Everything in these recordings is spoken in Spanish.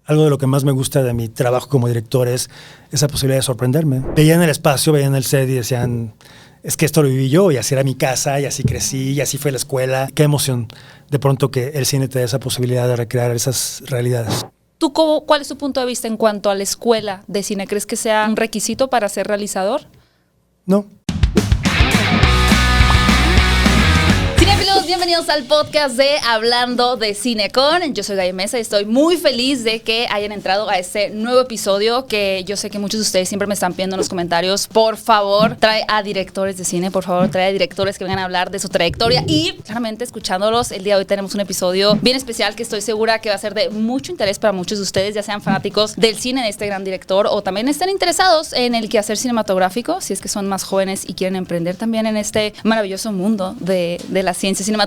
Algo de lo que más me gusta de mi trabajo como director es esa posibilidad de sorprenderme. Veían el espacio, veían el set y decían, es que esto lo viví yo y así era mi casa y así crecí y así fue la escuela. Qué emoción de pronto que el cine te dé esa posibilidad de recrear esas realidades. ¿Tú cuál es tu punto de vista en cuanto a la escuela de cine? ¿Crees que sea un requisito para ser realizador? No. Bienvenidos al podcast de Hablando de Cine con. Yo soy Gaby Mesa y estoy muy feliz de que hayan entrado a este nuevo episodio que yo sé que muchos de ustedes siempre me están pidiendo en los comentarios. Por favor, trae a directores de cine, por favor, trae a directores que vengan a hablar de su trayectoria y claramente escuchándolos, el día de hoy tenemos un episodio bien especial que estoy segura que va a ser de mucho interés para muchos de ustedes, ya sean fanáticos del cine de este gran director o también estén interesados en el quehacer cinematográfico, si es que son más jóvenes y quieren emprender también en este maravilloso mundo de la ciencia cinematográfica.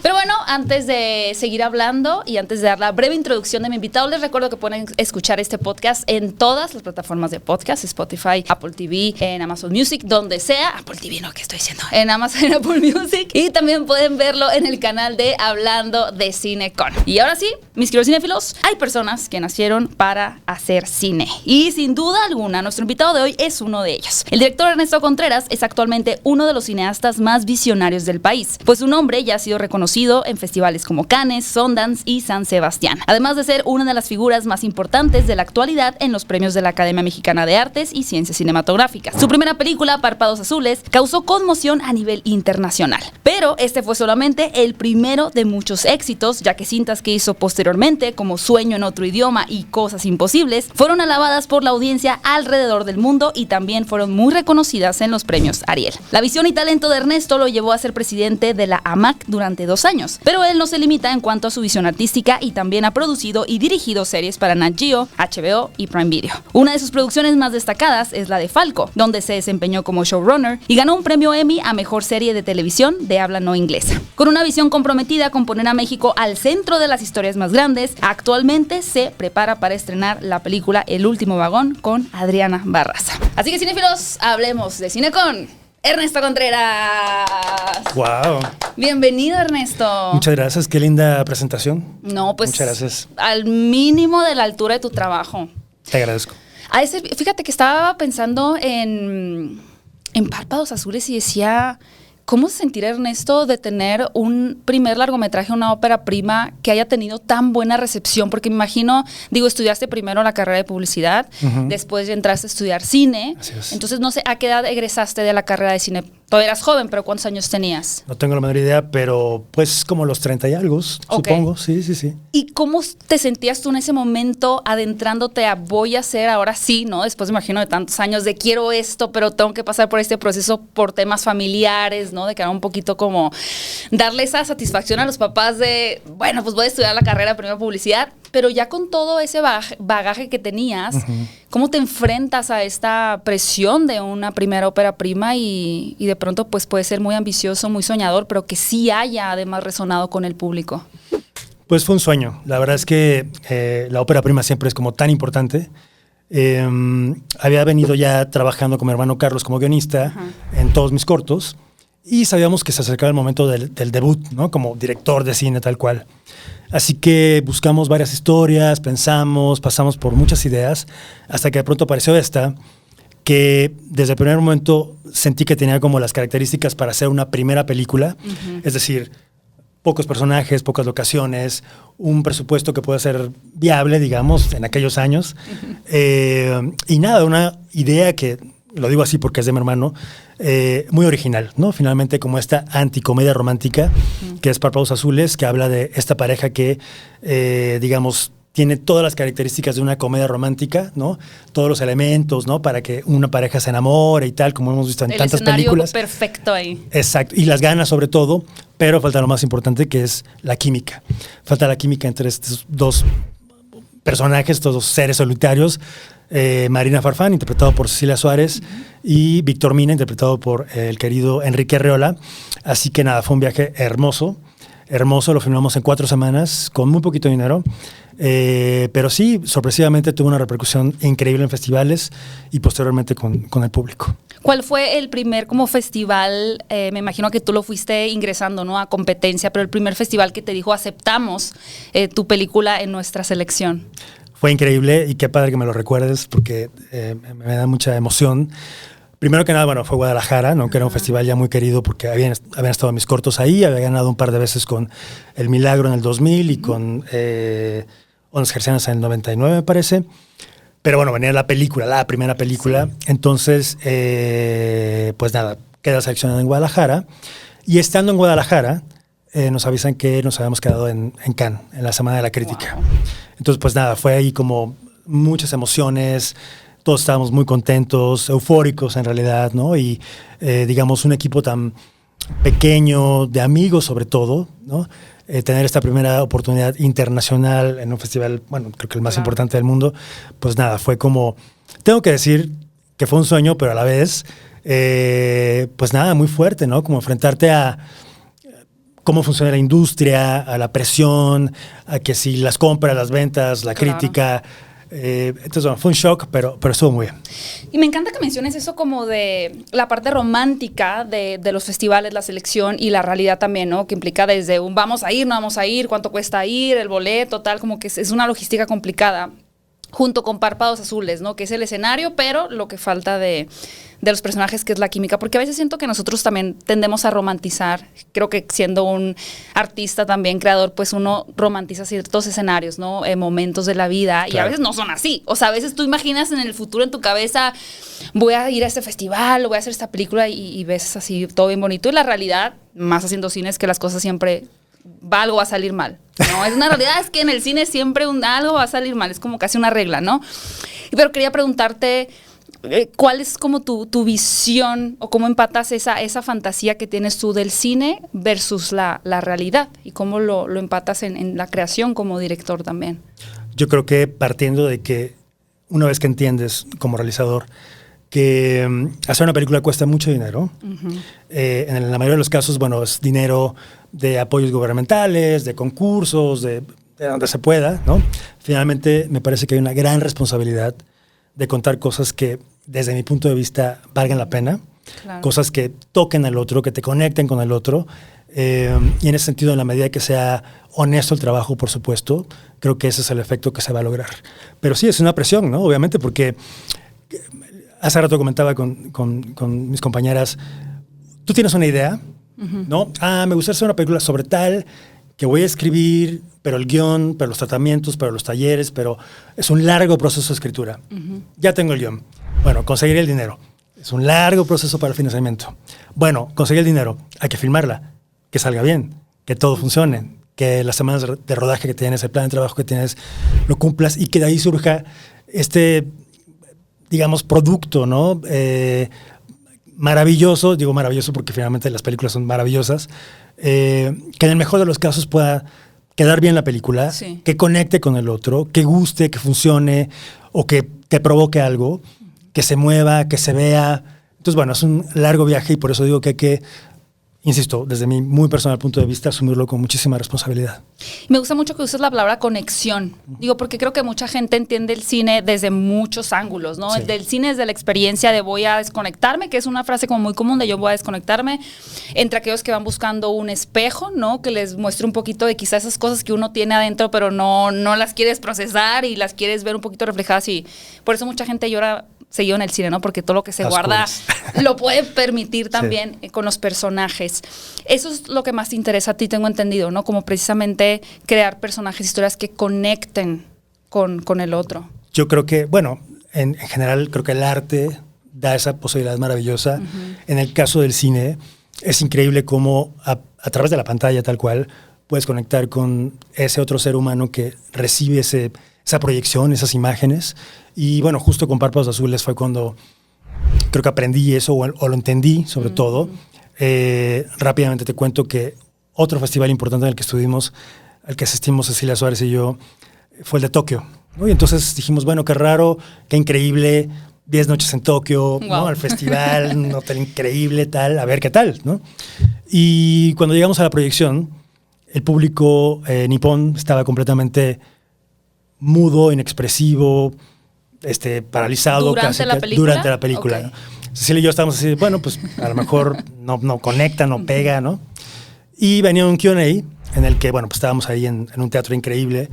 Pero bueno, antes de seguir hablando y antes de dar la breve introducción de mi invitado, les recuerdo que pueden escuchar este podcast en todas las plataformas de podcast, Spotify, Apple TV, en Amazon Music, donde sea. Apple TV, no, ¿qué estoy diciendo? En Amazon, en Apple Music. Y también pueden verlo en el canal de Hablando de Cine con. Y ahora sí, mis queridos cinéfilos, hay personas que nacieron para hacer cine. Y sin duda alguna, nuestro invitado de hoy es uno de ellos. El director Ernesto Contreras es actualmente uno de los cineastas más visionarios del país, pues su nombre ya ha sido reconocido en festivales como Cannes, Sundance y San Sebastián, además de ser una de las figuras más importantes de la actualidad en los premios de la Academia Mexicana de Artes y Ciencias Cinematográficas. Su primera película, Párpados Azules, causó conmoción a nivel internacional, pero este fue solamente el primero de muchos éxitos, ya que cintas que hizo posteriormente, como Sueño en otro idioma y Cosas imposibles, fueron alabadas por la audiencia alrededor del mundo y también fueron muy reconocidas en los premios Ariel. La visión y talento de Ernesto lo llevó a ser presidente de la AMAC durante 2 años, pero él no se limita en cuanto a su visión artística y también ha producido y dirigido series para Nat Geo, HBO y Prime Video. Una de sus producciones más destacadas es la de Falco, donde se desempeñó como showrunner y ganó un premio Emmy a Mejor Serie de Televisión de habla no inglesa. Con una visión comprometida con poner a México al centro de las historias más grandes, actualmente se prepara para estrenar la película El último vagón con Adriana Barraza. Así que cinéfilos, hablemos de cine con Ernesto Contreras. Wow. Bienvenido, Ernesto. Muchas gracias, qué linda presentación. No, pues muchas gracias. Al mínimo de la altura de tu trabajo. Te agradezco. Fíjate que estaba pensando en Párpados Azules y decía, ¿cómo se sentirá Ernesto de tener un primer largometraje, una ópera prima que haya tenido tan buena recepción? Porque me imagino, estudiaste primero la carrera de publicidad, después ya entraste a estudiar cine. Así es. Entonces, no sé, ¿a qué edad egresaste de la carrera de cine? Todavía eras joven, pero ¿cuántos años tenías? No tengo la menor idea, pero pues como los 30 y algo, supongo. Sí. ¿Y cómo te sentías tú en ese momento adentrándote a voy a hacer ahora sí, ¿no? Después me imagino de tantos años de quiero esto, pero tengo que pasar por este proceso por temas familiares, ¿no? De que era un poquito como darle esa satisfacción a los papás de, bueno, pues voy a estudiar la carrera primero de publicidad, pero ya con todo ese bagaje que tenías, ¿cómo te enfrentas a esta presión de una primera ópera prima y de pronto pues puede ser muy ambicioso, muy soñador, pero que sí haya además resonado con el público? Pues fue un sueño. La verdad es que la ópera prima siempre es como tan importante. Había venido ya trabajando con mi hermano Carlos como guionista en todos mis cortos y sabíamos que se acercaba el momento del debut, ¿no? Como director de cine tal cual. Así que buscamos varias historias, pensamos, pasamos por muchas ideas, hasta que de pronto apareció esta, que desde el primer momento sentí que tenía como las características para hacer una primera película, es decir, pocos personajes, pocas locaciones, un presupuesto que pueda ser viable, digamos, en aquellos años, y nada, una idea que, lo digo así porque es de mi hermano, muy original, ¿no? Finalmente como esta anticomedia romántica, que es Párpados Azules, que habla de esta pareja que, digamos, tiene todas las características de una comedia romántica, ¿no? Todos los elementos, ¿no? Para que una pareja se enamore y tal, como hemos visto en tantas películas. El escenario perfecto ahí. Exacto, y las ganas sobre todo, pero falta lo más importante, que es la química. Falta la química entre estos dos personajes, estos dos seres solitarios. Marina Farfán, interpretado por Cecilia Suárez, y Víctor Mina, interpretado por el querido Enrique Arreola. Así que nada, fue un viaje hermoso, lo filmamos en 4 semanas, con muy poquito dinero, pero sí, sorpresivamente tuvo una repercusión increíble en festivales y posteriormente con el público. ¿Cuál fue el primer como festival? Me imagino que tú lo fuiste ingresando, ¿no? A competencia, pero el primer festival que te dijo aceptamos tu película en nuestra selección. Fue increíble y qué padre que me lo recuerdes porque me da mucha emoción. Primero que nada, bueno, fue Guadalajara, ¿no? Que era un festival ya muy querido porque habían estado mis cortos ahí, había ganado un par de veces con El Milagro en el 2000 y con Ondas Gercianas en el 99, me parece. Pero bueno, venía la primera película. Sí. Entonces, pues nada, queda seleccionado en Guadalajara. Y estando en Guadalajara, nos avisan que nos habíamos quedado en Cannes, en la Semana de la Crítica. Wow. Entonces, pues nada, fue ahí como muchas emociones. Todos estábamos muy contentos, eufóricos en realidad, ¿no? Y digamos, un equipo tan pequeño, de amigos sobre todo, ¿no? Tener esta primera oportunidad internacional en un festival, bueno, creo que el más importante del mundo, pues nada, fue como, tengo que decir que fue un sueño, pero a la vez, pues nada, muy fuerte, ¿no? Como enfrentarte a cómo funciona la industria, a la presión, a que si las compras, las ventas, la crítica. Entonces, bueno, fue un shock, pero estuvo muy bien. Y me encanta que menciones eso como de la parte romántica de los festivales, la selección y la realidad también, ¿no? Que implica desde un vamos a ir, no vamos a ir, cuánto cuesta ir, el boleto, tal, como que es una logística complicada, junto con Párpados Azules, ¿no? Que es el escenario, pero lo que falta de los personajes, que es la química, porque a veces siento que nosotros también tendemos a romantizar. Creo que siendo un artista también, creador, pues uno romantiza ciertos escenarios, ¿no? Momentos de la vida, claro. Y a veces no son así. O sea, a veces tú imaginas en el futuro en tu cabeza, voy a ir a este festival, o voy a hacer esta película, y ves así todo bien bonito. Y la realidad, más haciendo cine, es que las cosas siempre algo va a salir mal, ¿no? Es una realidad, es que en el cine siempre algo va a salir mal, es como casi una regla, ¿no? Pero quería preguntarte, ¿cuál es como tu visión o cómo empatas esa fantasía que tienes tú del cine versus la realidad? Y cómo lo empatas en la creación como director también. Yo creo que partiendo de que una vez que entiendes como realizador que hacer una película cuesta mucho dinero, en la mayoría de los casos, bueno, es dinero de apoyos gubernamentales, de concursos, de donde se pueda, ¿no? Finalmente me parece que hay una gran responsabilidad de contar cosas que desde mi punto de vista valgan la pena, claro. Cosas que toquen al otro, que te conecten con el otro, y en ese sentido, en la medida que sea honesto el trabajo, por supuesto, creo que ese es el efecto que se va a lograr. Pero sí, es una presión, ¿no? Obviamente, porque hace rato comentaba con mis compañeras, tú tienes una idea, ¿no? Me gustaría hacer una película sobre tal, que voy a escribir, pero el guión, pero los tratamientos, pero los talleres, pero es un largo proceso de escritura. Ya tengo el guión. Bueno, conseguir el dinero. Es un largo proceso para el financiamiento. Bueno, conseguir el dinero. Hay que filmarla, que salga bien, que todo funcione, que las semanas de rodaje que tienes, el plan de trabajo que tienes, lo cumplas y que de ahí surja digamos, producto, ¿no? Maravilloso, digo maravilloso porque finalmente las películas son maravillosas, que en el mejor de los casos pueda quedar bien la película, sí. Que conecte con el otro, que guste, que funcione o que te provoque algo, que se mueva, que se vea. Entonces, bueno, es un largo viaje y por eso digo que hay que, insisto, desde mi muy personal punto de vista, asumirlo con muchísima responsabilidad. Me gusta mucho que uses la palabra conexión. Digo, porque creo que mucha gente entiende el cine desde muchos ángulos, ¿no? Sí. El cine es de la experiencia de voy a desconectarme, que es una frase como muy común de yo voy a desconectarme, entre aquellos que van buscando un espejo, ¿no? Que les muestre un poquito de quizás esas cosas que uno tiene adentro, pero no las quieres procesar y las quieres ver un poquito reflejadas. Y por eso mucha gente llora seguido en el cine, ¿no? Porque todo lo que se guarda lo puede permitir también, sí. Con los personajes. Eso es lo que más te interesa a ti, tengo entendido, ¿no? Como precisamente crear personajes, historias que conecten con el otro. Yo creo que, bueno, en general creo que el arte da esa posibilidad maravillosa. En el caso del cine, es increíble cómo a través de la pantalla tal cual puedes conectar con ese otro ser humano que recibe esa proyección, esas imágenes. Y bueno, justo con Párpados Azules fue cuando creo que aprendí eso o lo entendí sobre todo. Rápidamente te cuento que otro festival importante en el que estuvimos, al que asistimos Cecilia Suárez y yo, fue el de Tokio, ¿no? Y entonces dijimos, bueno, qué raro, qué increíble, 10 noches en Tokio, wow. ¿No? Al festival, un hotel increíble, tal, a ver qué tal, ¿no? Y cuando llegamos a la proyección, el público nipón estaba completamente mudo, inexpresivo, paralizado. ¿Durante la película? Durante la película, okay. ¿No? Cecilia y yo estábamos así, bueno, pues a lo mejor no conecta, no pega, ¿no? Y venía un Q&A en el que, bueno, pues estábamos ahí en un teatro increíble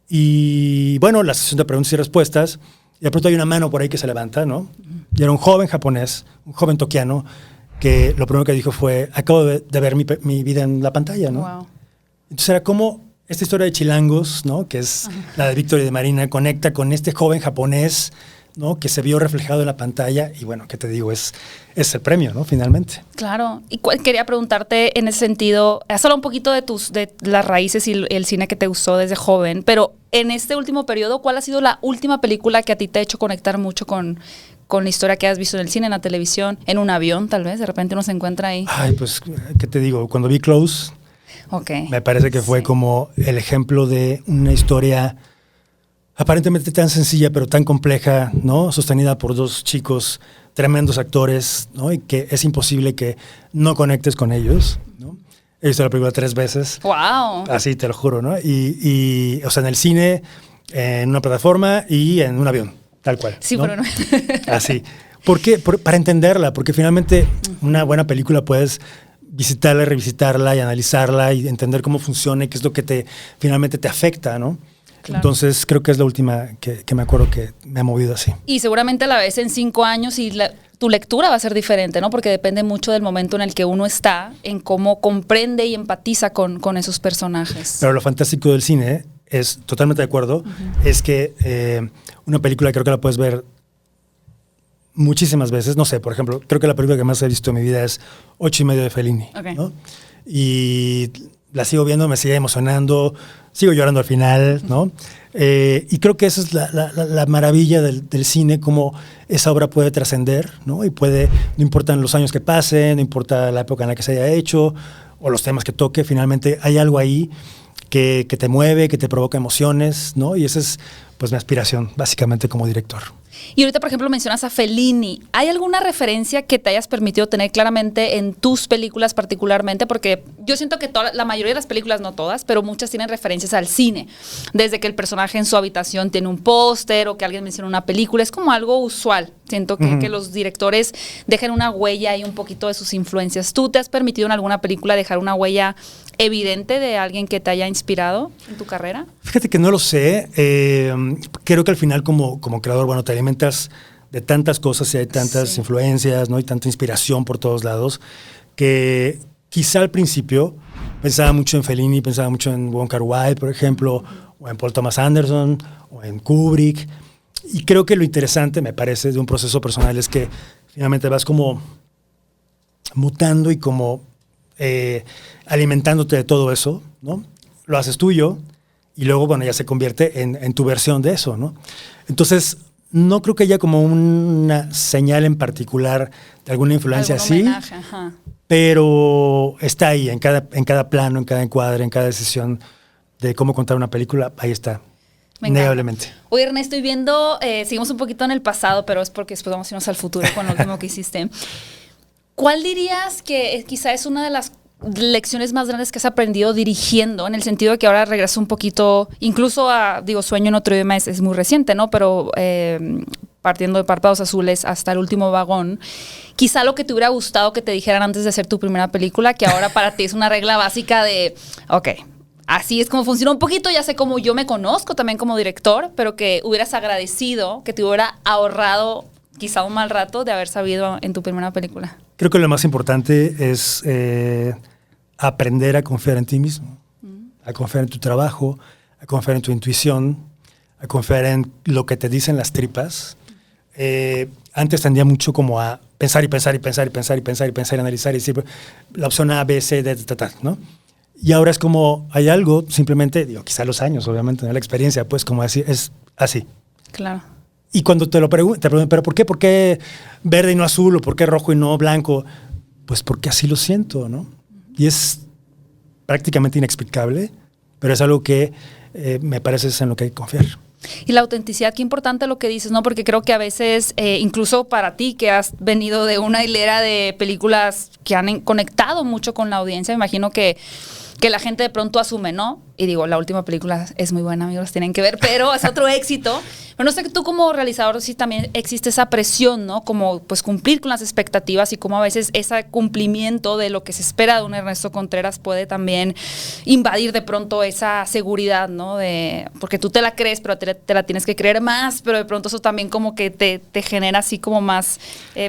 Y bueno, la sesión de preguntas y respuestas, y de pronto hay una mano por ahí que se levanta, ¿no? Y era un joven japonés, un joven tokiano, que lo primero que dijo fue, acabo de ver mi vida en la pantalla, ¿no? Wow. Entonces era como esta historia de Chilangos, ¿no? Que es la de Víctor y de Marina, conecta con este joven japonés, ¿no? Que se vio reflejado en la pantalla y bueno, ¿qué te digo? Es el premio, ¿no? Finalmente. Claro. Y quería preguntarte en ese sentido, has hablado un poquito de las raíces y el cine que te gustó desde joven, pero en este último periodo, ¿cuál ha sido la última película que a ti te ha hecho conectar mucho con la historia que has visto en el cine, en la televisión, en un avión tal vez? De repente uno se encuentra ahí. Ay, pues, ¿qué te digo? Cuando vi Close, me parece que fue como el ejemplo de una historia aparentemente tan sencilla, pero tan compleja, ¿no? Sostenida por dos chicos tremendos actores, ¿no? Y que es imposible que no conectes con ellos, ¿no? He visto la película 3 veces. ¡Wow! Así, te lo juro, ¿no? Y o sea, en el cine, en una plataforma y en un avión, tal cual. Sí, ¿no? pero no. Así. ¿Por qué? Para entenderla, porque finalmente una buena película puedes visitarla, revisitarla y analizarla y entender cómo funciona y qué es lo que finalmente te afecta, ¿no? Claro. Entonces creo que es la última que me acuerdo que me ha movido así. Y seguramente a la vez en 5 años y tu lectura va a ser diferente, ¿no? Porque depende mucho del momento en el que uno está, en cómo comprende y empatiza con esos personajes. Pero lo fantástico del cine es, totalmente de acuerdo, es que una película creo que la puedes ver muchísimas veces. No sé, por ejemplo, creo que la película que más he visto en mi vida es 8:30 de Fellini, ¿no? Y la sigo viendo, me sigue emocionando, sigo llorando al final, ¿no? Y creo que esa es la maravilla del cine, cómo esa obra puede trascender, ¿no? Y no importan los años que pasen, no importa la época en la que se haya hecho o los temas que toque, finalmente hay algo ahí que te mueve, que te provoca emociones, ¿no? Y esa es pues mi aspiración, básicamente, como director. Y ahorita, por ejemplo, mencionas a Fellini. ¿Hay alguna referencia que te hayas permitido tener claramente en tus películas particularmente? Porque yo siento que la mayoría de las películas, no todas, pero muchas tienen referencias al cine. Desde que el personaje en su habitación tiene un póster o que alguien menciona una película. Es como algo usual. Siento que los directores dejen una huella y un poquito de sus influencias. ¿Tú te has permitido en alguna película dejar una huella evidente de alguien que te haya inspirado en tu carrera? Fíjate que no lo sé. Creo que al final como creador, bueno, te alimentas de tantas cosas y hay tantas influencias, ¿no? Y tanta inspiración por todos lados, que quizá al principio pensaba mucho en Fellini, pensaba mucho en Wong Kar-wai, por ejemplo, o en Paul Thomas Anderson, o en Kubrick. Y creo que lo interesante, me parece, de un proceso personal es que finalmente vas como mutando y como alimentándote de todo eso, ¿no? Lo haces tuyo y luego, bueno, ya se convierte en tu versión de eso, ¿no? Entonces, no creo que haya como una señal en particular de alguna influencia así, homenaje, ajá. Pero está ahí, en cada plano, en cada encuadre, en cada decisión de cómo contar una película, ahí está. Innegablemente. Oye, Ernesto, estoy viendo, seguimos un poquito en el pasado, pero es porque después vamos a irnos al futuro con lo último que hiciste. ¿Cuál dirías que quizá es una de las lecciones más grandes que has aprendido dirigiendo, en el sentido de que ahora regreso un poquito, incluso Sueño en otro idioma es muy reciente, ¿no? Pero partiendo de Párpados Azules hasta El último vagón, quizá lo que te hubiera gustado que te dijeran antes de hacer tu primera película, que ahora para ti es una regla básica de, ok, así es como funciona un poquito, ya sé cómo yo me conozco también como director, pero que hubieras agradecido, que te hubiera ahorrado quizá un mal rato de haber sabido en tu primera película. Creo que lo más importante es aprender a confiar en ti mismo, a confiar en tu trabajo, a confiar en tu intuición, a confiar en lo que te dicen las tripas. Antes tendía mucho como a pensar y analizar y decir la opción A, B, C, D, ¿no? Y ahora es como, hay algo, simplemente, quizá los años, obviamente, ¿no? La experiencia, pues como decir, es así. Claro. Y cuando te preguntan, ¿pero por qué? ¿Por qué verde y no azul? ¿O por qué rojo y no blanco? Pues porque así lo siento, ¿no? Y es prácticamente inexplicable, pero es algo que me parece es en lo que hay que confiar. Y la autenticidad, qué importante lo que dices, ¿no? Porque creo que a veces, incluso para ti, que has venido de una hilera de películas que han conectado mucho con la audiencia, me imagino que la gente de pronto asume, ¿no? Y digo, la última película es muy buena, amigos, tienen que ver, pero es otro éxito. Pero no sé, tú como realizador sí también existe esa presión, ¿no? Como pues cumplir con las expectativas y como a veces ese cumplimiento de lo que se espera de un Ernesto Contreras puede también invadir de pronto esa seguridad, ¿no? Porque tú te la crees, pero te la tienes que creer más, pero de pronto eso también como que te genera así como más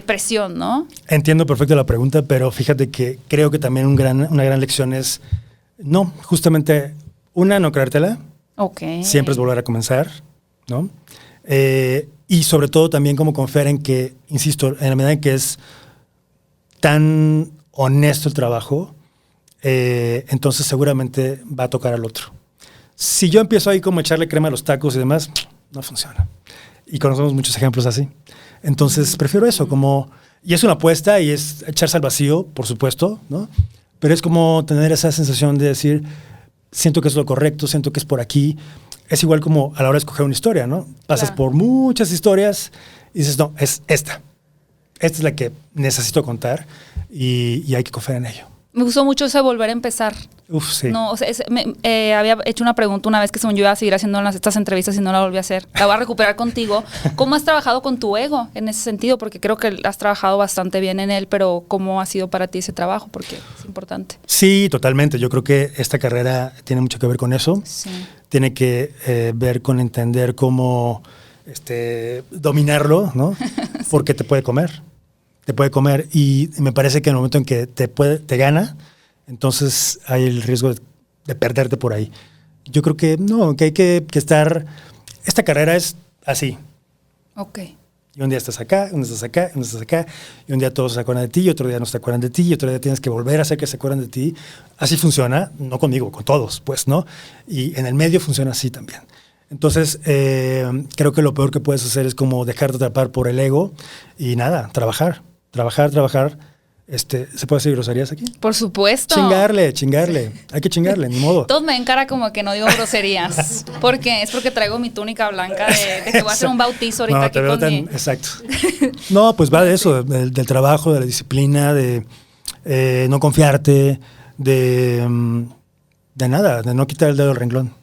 presión, ¿no? Entiendo perfecto la pregunta, pero fíjate que creo que también una gran lección es, no, justamente, no creértela. Okay. Siempre es volver a comenzar, ¿no? Y sobre todo también como confiar en que, insisto, en la medida en que es tan honesto el trabajo, entonces seguramente va a tocar al otro. Si yo empiezo ahí como a echarle crema a los tacos y demás, no funciona. Y conocemos muchos ejemplos así. Entonces prefiero eso, como, y es una apuesta y es echarse al vacío, por supuesto, ¿no? Pero es como tener esa sensación de decir, siento que es lo correcto, siento que es por aquí. Es igual como a la hora de escoger una historia, ¿no? Pasas por muchas historias y dices, no, es esta. Esta es la que necesito contar y hay que confiar en ello. Me gustó mucho eso de volver a empezar. Uf, sí. No, o sea, había hecho una pregunta una vez que según yo iba a seguir haciendo estas entrevistas y no la volví a hacer. La voy a recuperar contigo. ¿Cómo has trabajado con tu ego en ese sentido? Porque creo que has trabajado bastante bien en él, pero ¿cómo ha sido para ti ese trabajo? Porque es importante. Sí, totalmente. Yo creo que esta carrera tiene mucho que ver con eso. Sí. Tiene que ver con entender cómo dominarlo, ¿no? Sí. Porque te puede comer. Te puede comer y me parece que en el momento en que te gana, entonces hay el riesgo de perderte por ahí. Yo creo que no, que hay que estar... Esta carrera es así. Ok. Y un día estás acá, un día estás acá, un día estás acá, y un día todos se acuerdan de ti, y otro día no se acuerdan de ti, y otro día tienes que volver a hacer que se acuerden de ti. Así funciona, no conmigo, con todos, pues, ¿no? Y en el medio funciona así también. Entonces, creo que lo peor que puedes hacer es como dejarte atrapar por el ego y nada, trabajar. ¿Se puede decir groserías aquí? Por supuesto. Chingarle. Hay que chingarle, ni modo. Todos me ven cara como que no digo groserías. ¿Por qué? Es porque traigo mi túnica blanca de que voy a hacer un bautizo ahorita aquí con mi... Exacto. No, pues va de eso, del trabajo, de la disciplina, de no confiarte, de nada, de no quitar el dedo del renglón.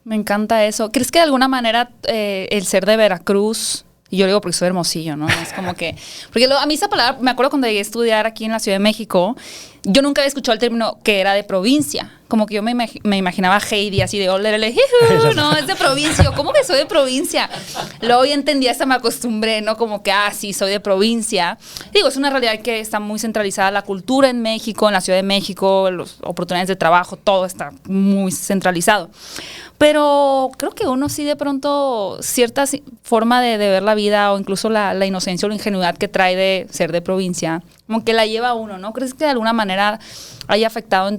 Me encanta eso. ¿Crees que de alguna manera el ser de Veracruz... Y yo lo digo porque soy Hermosillo, ¿no? Es como que... Porque a mí esa palabra, me acuerdo cuando llegué a estudiar aquí en la Ciudad de México, yo nunca había escuchado el término que era de provincia. Como que yo me imaginaba Heidi así de olerele, no, es de provincia. ¿Cómo que soy de provincia? Luego ya entendí, hasta me acostumbré, ¿no? Como que, sí, soy de provincia. Digo, es una realidad que está muy centralizada. La cultura en México, en la Ciudad de México, las oportunidades de trabajo, todo está muy centralizado. Pero creo que uno sí de pronto cierta forma de ver la vida o incluso la inocencia o la ingenuidad que trae de ser de provincia, como que la lleva a uno, ¿no? ¿Crees que de alguna manera haya afectado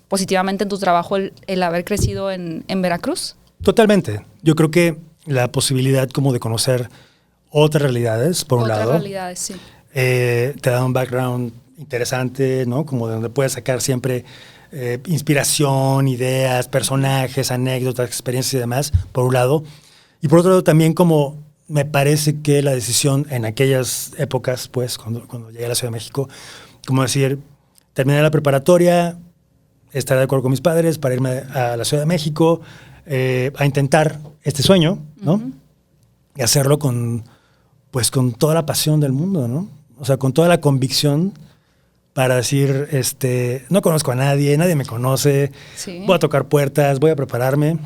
positivamente en tu trabajo el haber crecido en Veracruz? Totalmente. Yo creo que la posibilidad como de conocer otras realidades, por un lado. Otras realidades, sí. Te da un background interesante, ¿no? Como de donde puedes sacar siempre... inspiración, ideas, personajes, anécdotas, experiencias y demás, por un lado. Y por otro lado también como me parece que la decisión en aquellas épocas, pues, cuando llegué a la Ciudad de México, como decir, terminé la preparatoria, estar de acuerdo con mis padres para irme a la Ciudad de México, a intentar este sueño, ¿no? Uh-huh. Y hacerlo con toda la pasión del mundo, ¿no? O sea, con toda la convicción para decir, no conozco a nadie me conoce, sí. Voy a tocar puertas, voy a prepararme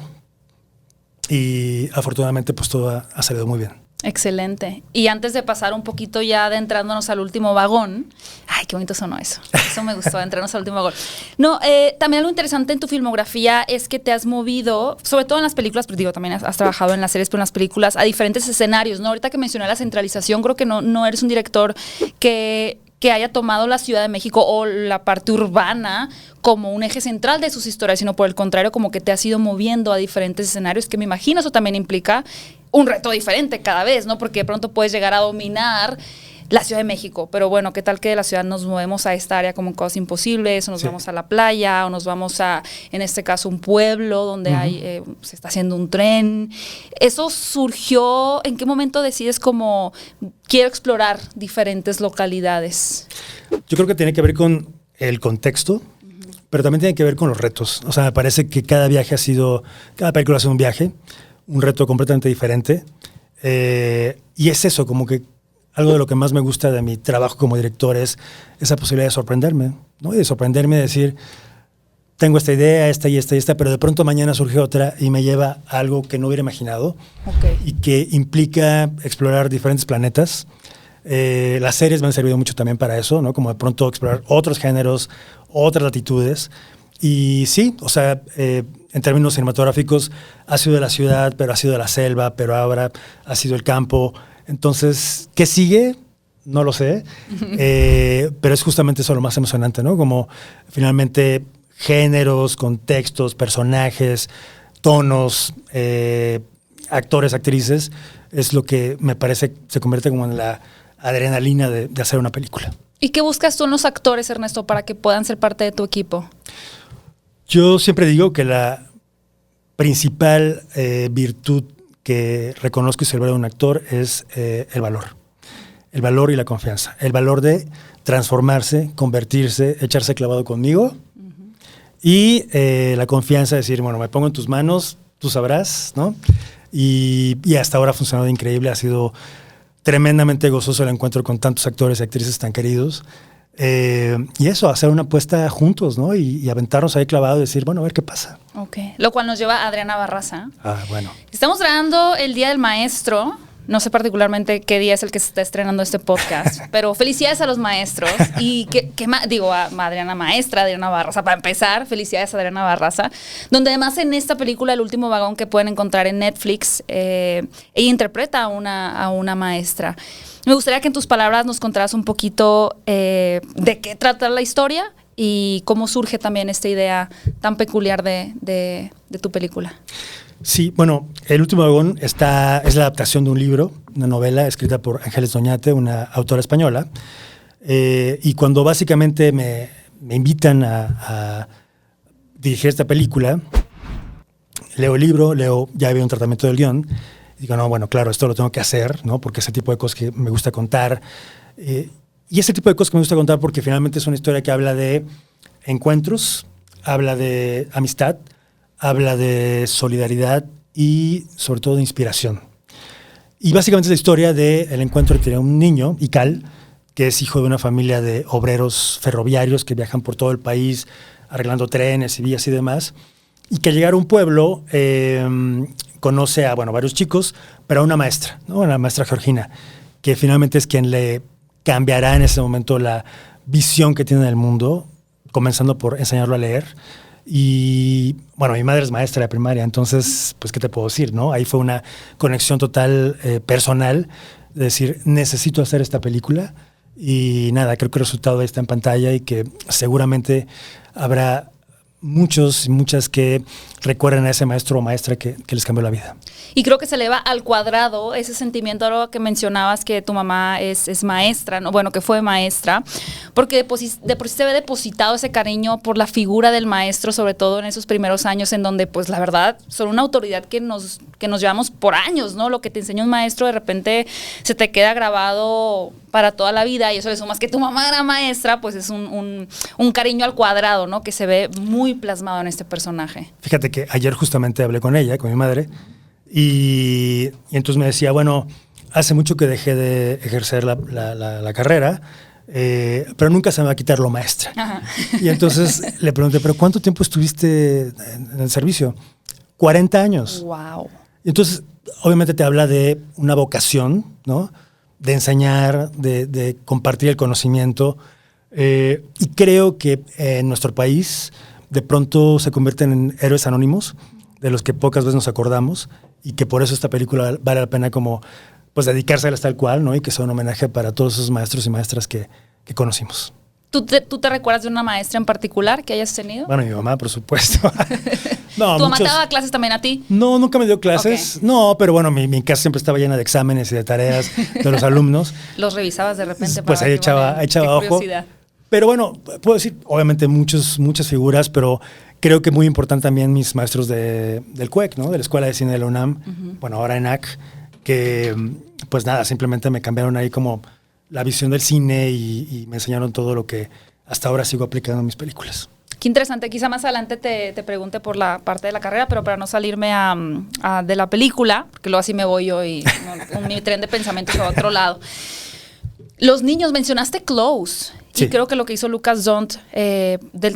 y afortunadamente pues todo ha salido muy bien. Excelente. Y antes de pasar un poquito ya adentrándonos al último vagón, ay, qué bonito sonó eso. Eso me gustó, adentrarnos al último vagón. No, también algo interesante en tu filmografía es que te has movido, sobre todo en las películas, pero digo, también has trabajado en las series, pero en las películas, a diferentes escenarios, ¿no? Ahorita que mencioné la centralización, creo que no eres un director que haya tomado la Ciudad de México o la parte urbana como un eje central de sus historias, sino por el contrario, como que te has ido moviendo a diferentes escenarios, que me imagino eso también implica un reto diferente cada vez, ¿no? Porque de pronto puedes llegar a dominar la Ciudad de México, pero bueno, ¿qué tal que de la ciudad nos movemos a esta área como cosas imposibles, o nos vamos a la playa, o nos vamos a, en este caso, un pueblo donde se está haciendo un tren? ¿Eso surgió? ¿En qué momento decides como quiero explorar diferentes localidades? Yo creo que tiene que ver con el contexto, pero también tiene que ver con los retos. O sea, me parece que cada película ha sido un viaje, un reto completamente diferente. Y es eso, como que algo de lo que más me gusta de mi trabajo como director es esa posibilidad de sorprenderme, ¿no? Y de sorprenderme y decir, tengo esta idea, esta y esta y esta, pero de pronto mañana surge otra y me lleva a algo que no hubiera imaginado y que implica explorar diferentes planetas. Las series me han servido mucho también para eso, ¿no? Como de pronto explorar otros géneros, otras latitudes. Y sí, o sea, en términos cinematográficos ha sido de la ciudad, pero ha sido de la selva, pero ahora ha sido el campo. Entonces, ¿qué sigue? No lo sé, pero es justamente eso lo más emocionante, ¿no? Como finalmente géneros, contextos, personajes, tonos, actores, actrices, es lo que me parece se convierte como en la adrenalina de hacer una película. ¿Y qué buscas tú en los actores, Ernesto, para que puedan ser parte de tu equipo? Yo siempre digo que la principal virtud que reconozco y celebro de un actor es el valor y la confianza. El valor de transformarse, convertirse, echarse clavado conmigo y la confianza de decir, bueno, me pongo en tus manos, tú sabrás, ¿no? Y hasta ahora ha funcionado increíble, ha sido tremendamente gozoso el encuentro con tantos actores y actrices tan queridos. Y eso, hacer una apuesta juntos, ¿no? Y aventarnos ahí clavado y decir, bueno, a ver qué pasa. Ok, lo cual nos lleva a Adriana Barraza. Bueno. Estamos grabando el Día del Maestro. No sé particularmente qué día es el que se está estrenando este podcast, pero felicidades a los maestros. Y a Adriana Maestra, Adriana Barraza, para empezar, felicidades a Adriana Barraza, donde además en esta película, El último vagón, que pueden encontrar en Netflix, ella interpreta a una maestra. Me gustaría que en tus palabras nos contaras un poquito de qué trata la historia y cómo surge también esta idea tan peculiar de tu película. Sí, bueno, El último vagón es la adaptación de un libro, una novela escrita por Ángeles Doñate, una autora española. Y cuando básicamente me invitan a dirigir esta película, leo el libro, ya había un tratamiento del guión, y digo, no, bueno, claro, esto lo tengo que hacer, ¿no? Porque ese tipo de cosas que me gusta contar. Y ese tipo de cosas que me gusta contar porque finalmente es una historia que habla de encuentros, habla de amistad, habla de solidaridad y sobre todo de inspiración. Y básicamente es la historia del encuentro entre un niño, Ical, que es hijo de una familia de obreros ferroviarios que viajan por todo el país arreglando trenes y vías y demás, y que al llegar a un pueblo conoce a varios chicos, pero a una maestra, ¿no? Una maestra Georgina, que finalmente es quien le cambiará en ese momento la visión que tiene del mundo, comenzando por enseñarlo a leer. Y bueno, mi madre es maestra de primaria, entonces, pues, ¿qué te puedo decir, no? Ahí fue una conexión total personal, de decir, necesito hacer esta película. Y nada, creo que el resultado está en pantalla y que seguramente habrá muchos y muchas que recuerden a ese maestro o maestra que les cambió la vida. Y creo que se eleva al cuadrado ese sentimiento, algo que mencionabas, que tu mamá es maestra, ¿no? Bueno, que fue maestra, porque de por sí se ve depositado ese cariño por la figura del maestro, sobre todo en esos primeros años en donde, pues, la verdad, son una autoridad que nos llevamos por años, ¿no? Lo que te enseña un maestro de repente se te queda grabado para toda la vida, y eso le sumas que tu mamá era maestra, pues es un cariño al cuadrado, ¿no? Que se ve muy plasmado en este personaje. Fíjate que ayer justamente hablé con ella, con mi madre, y entonces me decía, bueno, hace mucho que dejé de ejercer la carrera, pero nunca se me va a quitar lo maestra. Ajá. Y entonces le pregunté, ¿pero cuánto tiempo estuviste en el servicio? 40 años. Wow. Y entonces, obviamente te habla de una vocación, ¿no? De enseñar, de compartir el conocimiento. Y creo que en nuestro país de pronto se convierten en héroes anónimos, de los que pocas veces nos acordamos, y que por eso esta película vale la pena como, pues, dedicárselas tal cual, ¿no? Y que sea un homenaje para todos esos maestros y maestras que conocimos. ¿Tú te recuerdas de una maestra en particular que hayas tenido? Bueno, mi mamá, por supuesto. No, ¿Tu mamá te daba clases también a ti? No, nunca me dio clases. Okay. No, pero bueno, mi casa siempre estaba llena de exámenes y de tareas de los alumnos. ¿Los revisabas de repente? Pues ahí echaba ojo. Pero bueno, puedo decir, obviamente, muchas figuras, pero creo que muy importante también mis maestros del CUEC, ¿no? De la Escuela de Cine de la UNAM, bueno, ahora ENAC, que pues nada, simplemente me cambiaron ahí como la visión del cine y me enseñaron todo lo que hasta ahora sigo aplicando en mis películas. Qué interesante. Quizá más adelante te pregunte por la parte de la carrera, pero para no salirme de la película, porque luego así me voy yo y mi tren de pensamiento se va a otro lado. Los niños, mencionaste Close. Sí. Y creo que lo que hizo Lucas Zont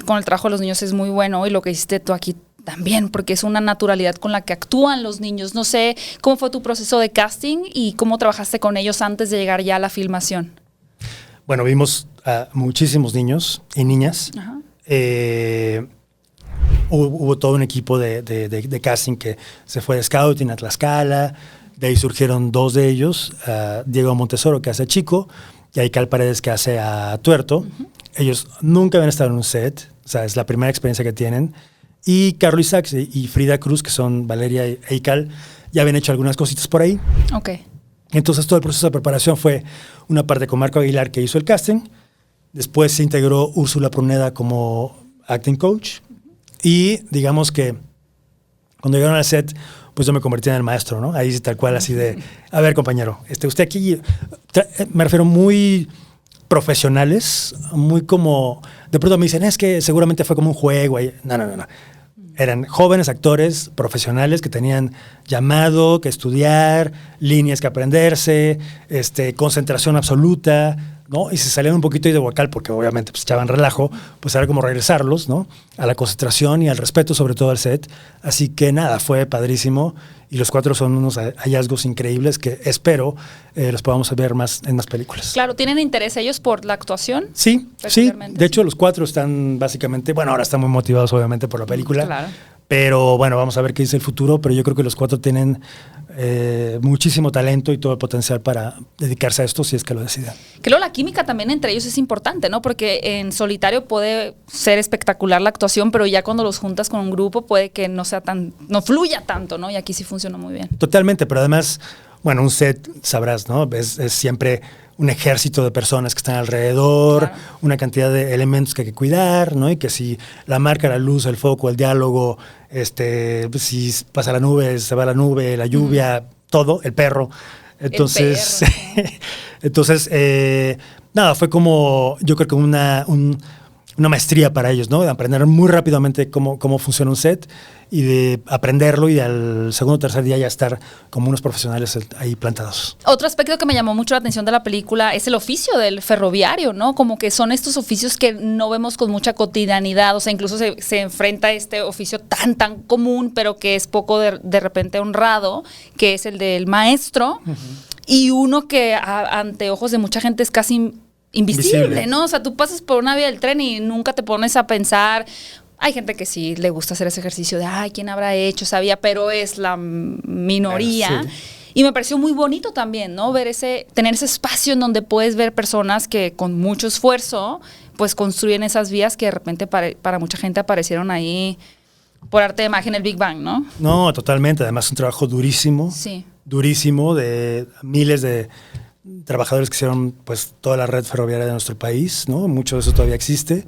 con el trabajo de los niños es muy bueno, y lo que hiciste tú aquí también, porque es una naturalidad con la que actúan los niños. No sé, ¿cómo fue tu proceso de casting y cómo trabajaste con ellos antes de llegar ya a la filmación? Bueno, vimos a muchísimos niños y niñas. Ajá. Hubo todo un equipo de casting que se fue de scouting a Tlaxcala. De ahí surgieron 2 de ellos, Diego Montesoro, que hace a Chico, y Aikal Paredes, que hace a Tuerto. Uh-huh. Ellos nunca habían estado en un set, o sea, es la primera experiencia que tienen. Y Carlos Isaacs y Frida Cruz, que son Valeria e Aikal, ya habían hecho algunas cositas por ahí. Ok. Entonces todo el proceso de preparación fue una parte con Marco Aguilar, que hizo el casting. Después se integró Úrsula Pruneda como acting coach. Y digamos que cuando llegaron al set, pues yo me convertí en el maestro, ¿no? Ahí tal cual, así de, a ver, compañero, usted aquí, me refiero muy profesionales, muy como, de pronto me dicen, es que seguramente fue como un juego. No. Eran jóvenes actores profesionales que tenían llamado, que estudiar, líneas que aprenderse, concentración absoluta, ¿no? Y se salían un poquito de Huacal, porque obviamente pues echaban relajo, pues era como regresarlos, ¿no? A la concentración y al respeto, sobre todo al set. Así que nada, fue padrísimo. Y los 4 son unos hallazgos increíbles que espero los podamos ver más en más películas. Claro, ¿tienen interés ellos por la actuación? Sí. De hecho, los 4 están básicamente, bueno, ahora están muy motivados obviamente por la película. Claro. Pero bueno, vamos a ver qué dice el futuro. Pero yo creo que los 4 tienen muchísimo talento y todo el potencial para dedicarse a esto si es que lo deciden. Creo la química también entre ellos es importante, ¿no? Porque en solitario puede ser espectacular la actuación, pero ya cuando los juntas con un grupo puede que no fluya tanto, ¿no? Y aquí sí funcionó muy bien. Totalmente, pero además, bueno, un set, sabrás, ¿no? Es siempre un ejército de personas que están alrededor, claro. Una cantidad de elementos que hay que cuidar, ¿no? Y que si la marca, la luz, el foco, el diálogo, si pasa la nube, se va la nube, la lluvia, todo, el perro. Entonces, nada, fue como, yo creo que una maestría para ellos, ¿no? De aprender muy rápidamente cómo funciona un set y de aprenderlo y al segundo o tercer día ya estar como unos profesionales ahí plantados. Otro aspecto que me llamó mucho la atención de la película es el oficio del ferroviario, ¿no? Como que son estos oficios que no vemos con mucha cotidianidad, o sea, incluso se enfrenta a este oficio tan común, pero que es poco de repente honrado, que es el del maestro, uh-huh. Y uno que ante ojos de mucha gente es casi invisible, ¿no? O sea, tú pasas por una vía del tren y nunca te pones a pensar. Hay gente que sí le gusta hacer ese ejercicio de, ¿quién habrá hecho? Sabía, pero es la minoría. Sí. Y me pareció muy bonito también, ¿no? Tener ese espacio en donde puedes ver personas que con mucho esfuerzo, pues construyen esas vías que de repente para mucha gente aparecieron ahí por arte de magia en el Big Bang, ¿no? No, totalmente. Además, un trabajo durísimo. Sí. Durísimo, de miles de trabajadores que hicieron pues toda la red ferroviaria de nuestro país, ¿no? Mucho de eso todavía existe.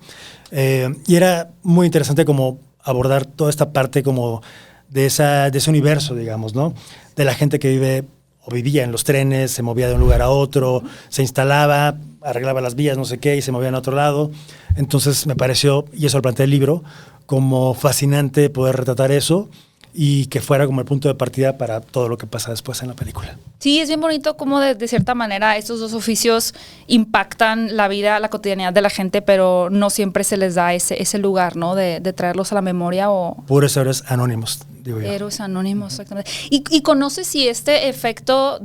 Y era muy interesante como abordar toda esta parte como de ese universo, digamos, ¿no? De la gente que vive o vivía en los trenes, se movía de un lugar a otro, se instalaba, arreglaba las vías, no sé qué, y se movía a otro lado. Entonces me pareció, y eso lo planteé el libro, como fascinante poder retratar eso y que fuera como el punto de partida para todo lo que pasa después en la película. Sí, es bien bonito cómo de cierta manera estos 2 oficios impactan la vida, la cotidianidad de la gente, pero no siempre se les da ese lugar, ¿no? De traerlos a la memoria o... Puros héroes anónimos, digo yo. Héroes anónimos, exactamente. ¿Y conoces si este efecto,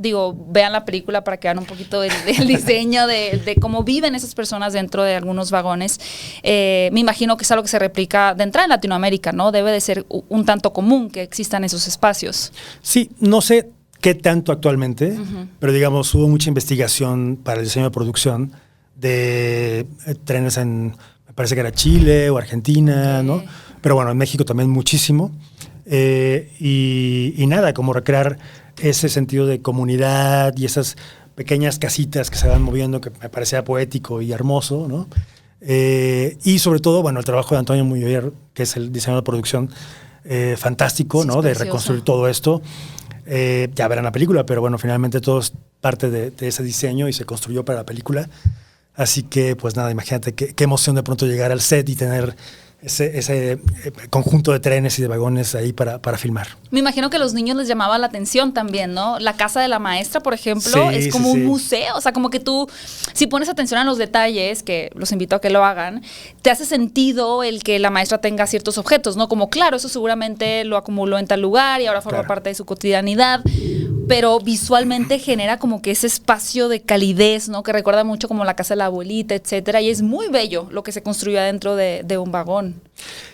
vean la película para que vean un poquito del diseño de cómo viven esas personas dentro de algunos vagones? Me imagino que es algo que se replica de entrada en Latinoamérica, ¿no? Debe de ser un tanto común que existan esos espacios. Sí, no sé qué tanto actualmente, uh-huh. Pero digamos, hubo mucha investigación para el diseño de producción de trenes me parece que era Chile o Argentina, okay. ¿No? Pero bueno, en México también muchísimo. Y nada, como recrear ese sentido de comunidad y esas pequeñas casitas que se van moviendo, que me parecía poético y hermoso, ¿no? Y sobre todo, bueno, el trabajo de Antonio Muyoyer, que es el diseñador de producción, fantástico, sí, ¿no? De reconstruir todo esto. Ya verán la película, pero bueno, finalmente todo es parte de ese diseño y se construyó para la película. Así que, pues nada, imagínate qué emoción de pronto llegar al set y tener ese conjunto de trenes y de vagones ahí para filmar. Me imagino que a los niños les llamaba la atención también, ¿no? La casa de la maestra, por ejemplo, es como un museo. O sea, como que tú, si pones atención a los detalles, que los invito a que lo hagan, te hace sentido el que la maestra tenga ciertos objetos, ¿no? Como, claro, eso seguramente lo acumuló en tal lugar y ahora forma parte de su cotidianidad, pero visualmente genera como que ese espacio de calidez, ¿no? Que recuerda mucho como la casa de la abuelita, etcétera, y es muy bello lo que se construyó adentro de un vagón.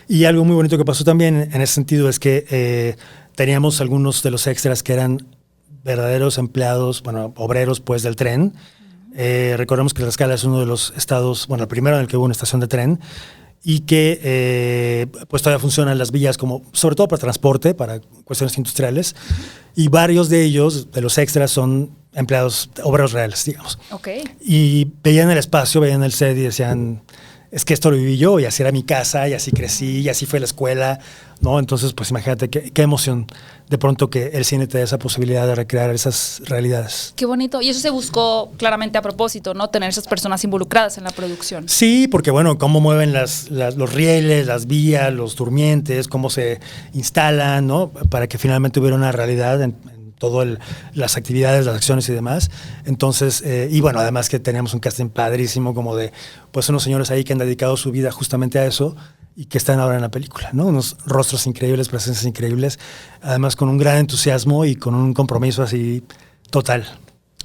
Y algo muy bonito que pasó también en ese sentido es que teníamos algunos de los extras que eran verdaderos empleados, bueno, obreros pues del tren. Recordemos que Tlaxcala es uno de los estados, bueno, el primero en el que hubo una estación de tren y que pues todavía funcionan las vías como, sobre todo para transporte, para cuestiones industriales, y varios de ellos, de los extras, son empleados, obreros reales, digamos. Okay. Y veían el espacio, veían el set y decían, es que esto lo viví yo y así era mi casa y así crecí y así fue la escuela, ¿no? Entonces, pues imagínate qué emoción de pronto que el cine te dé esa posibilidad de recrear esas realidades. Qué bonito. Y eso se buscó claramente a propósito, ¿no? Tener esas personas involucradas en la producción. Sí, porque bueno, cómo mueven los rieles, las vías, los durmientes, cómo se instalan, ¿no? Para que finalmente hubiera una realidad en todas las actividades, las acciones y demás. Entonces, y bueno, además que teníamos un casting padrísimo como de, pues unos señores ahí que han dedicado su vida justamente a eso y que están ahora en la película, ¿no? Unos rostros increíbles, presencias increíbles, además con un gran entusiasmo y con un compromiso así total.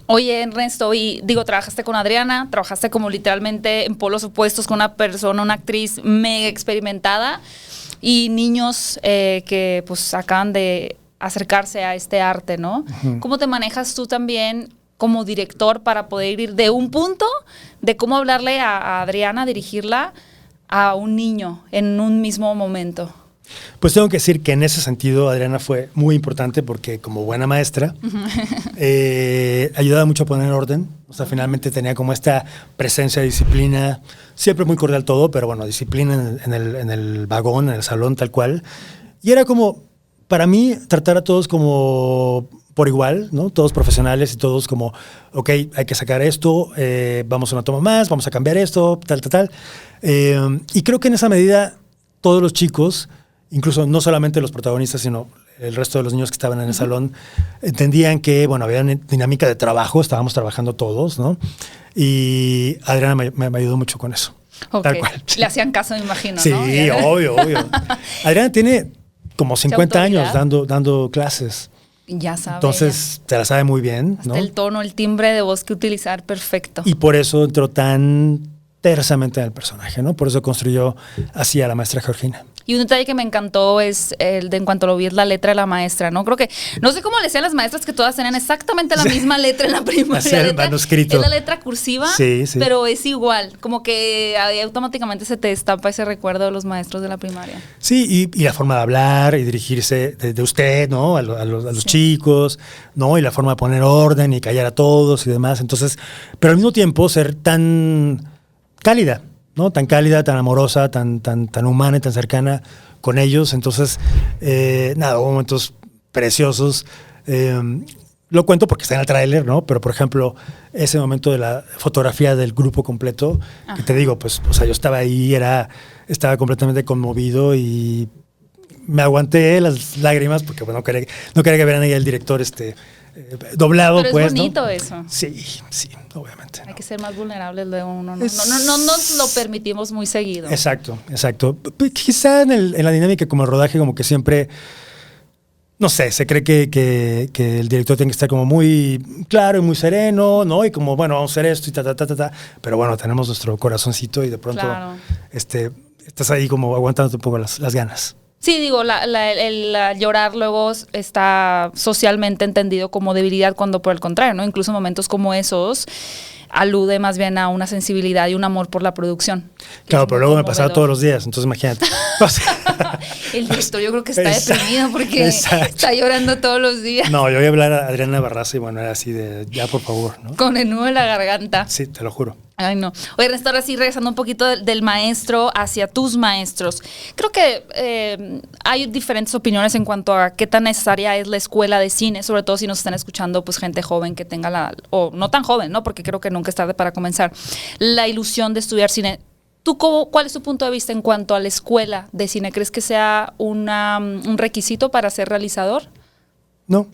Oye, Ernesto, y digo, trabajaste con Adriana, trabajaste como literalmente en polos opuestos con una persona, una actriz mega experimentada y niños que pues acaban de acercarse a este arte, ¿no? Uh-huh. ¿Cómo te manejas tú también como director para poder ir de un punto de cómo hablarle a Adriana, dirigirla a un niño en un mismo momento? Pues tengo que decir que en ese sentido Adriana fue muy importante porque como buena maestra ayudaba mucho a poner orden. O sea, finalmente tenía como esta presencia de disciplina, siempre muy cordial todo, pero bueno, disciplina en el vagón, en el salón, tal cual. Y era como, para mí, tratar a todos como por igual, ¿no? Todos profesionales y todos como, ok, hay que sacar esto, vamos a una toma más, vamos a cambiar esto, tal. Y creo que en esa medida todos los chicos, incluso no solamente los protagonistas, sino el resto de los niños que estaban en el salón, entendían que, bueno, había una dinámica de trabajo, estábamos trabajando todos, ¿no? Y Adriana me ayudó mucho con eso. Okay. Tal cual. Le hacían caso, me imagino, sí, ¿no? Sí, obvio. Adriana tiene como 50 años dando clases. Ya sabe. Entonces, se la sabe muy bien, hasta ¿no? el tono, el timbre de voz que utilizar, perfecto. Y por eso entró tan tersamente en el personaje, ¿no? Por eso construyó así a la maestra Georgina. Y un detalle que me encantó es el de en cuanto lo vi es la letra de la maestra, ¿no? Creo que, no sé cómo le decían las maestras que todas tenían exactamente la misma letra en la primaria. El manuscrito. Es la letra cursiva, sí. Pero es igual, como que automáticamente se te destapa ese recuerdo de los maestros de la primaria. Sí, y la forma de hablar y dirigirse de usted, ¿no? A los chicos, ¿no? Y la forma de poner orden y callar a todos y demás. Entonces, pero al mismo tiempo ser tan cálida, ¿no? Tan cálida, tan amorosa, tan humana y tan cercana con ellos. Entonces, hubo momentos preciosos. Lo cuento porque está en el tráiler, ¿no? Pero, por ejemplo, ese momento de la fotografía del grupo completo, ajá, que te digo, pues, o sea, yo estaba ahí, estaba completamente conmovido y me aguanté las lágrimas porque, bueno, no quería que vieran ahí el director doblado. Pero pues, es bonito, ¿no? eso. Sí, obviamente. Hay que ser más vulnerables de uno. No nos lo permitimos muy seguido. Exacto. Quizá en la dinámica como el rodaje, como que siempre, no sé, se cree que el director tiene que estar como muy claro y muy sereno, ¿no? Y como, bueno, vamos a hacer esto y ta. Pero bueno, tenemos nuestro corazoncito y de pronto estás ahí como aguantando un poco las ganas. Sí, digo, el llorar luego está socialmente entendido como debilidad cuando por el contrario, ¿no? Incluso momentos como esos alude más bien a una sensibilidad y un amor por la producción. Claro, pero luego me pasaba todos los días, entonces imagínate. El director yo creo que está deprimido porque está llorando todos los días. No, yo voy a hablar a Adriana Barraza y bueno, era así de, ya por favor, ¿no? Con el nudo en la garganta. Sí, te lo juro. Ay, no. Oye, Ernesto, ahora sí, regresando un poquito del maestro hacia tus maestros. Creo que hay diferentes opiniones en cuanto a qué tan necesaria es la escuela de cine, sobre todo si nos están escuchando pues gente joven que tenga o no tan joven, ¿no? Porque creo que nunca es tarde para comenzar. La ilusión de estudiar cine. ¿Cuál es tu punto de vista en cuanto a la escuela de cine? ¿Crees que sea un requisito para ser realizador? No,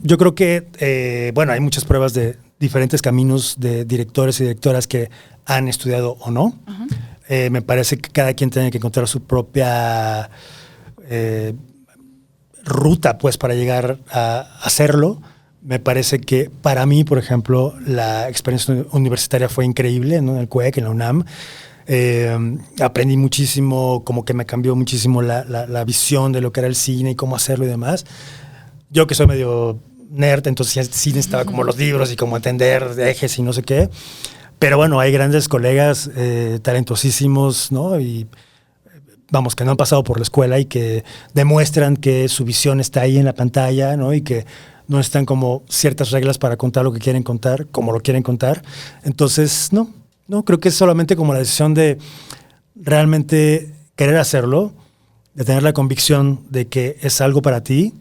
yo creo que, hay muchas pruebas de diferentes caminos de directores y directoras que han estudiado o no. Uh-huh. Me parece que cada quien tiene que encontrar su propia ruta, pues, para llegar a hacerlo. Me parece que para mí, por ejemplo, la experiencia universitaria fue increíble, ¿no? En el CUEC, en la UNAM. Aprendí muchísimo, como que me cambió muchísimo la visión de lo que era el cine y cómo hacerlo y demás. Yo que soy medio nerd, entonces sí necesitaba como los libros y como entender de ejes y no sé qué. Pero bueno, hay grandes colegas talentosísimos, ¿no? Y vamos, que no han pasado por la escuela y que demuestran que su visión está ahí en la pantalla, ¿no? Y que no están como ciertas reglas para contar lo que quieren contar, como lo quieren contar. Entonces, no, creo que es solamente como la decisión de realmente querer hacerlo, de tener la convicción de que es algo para ti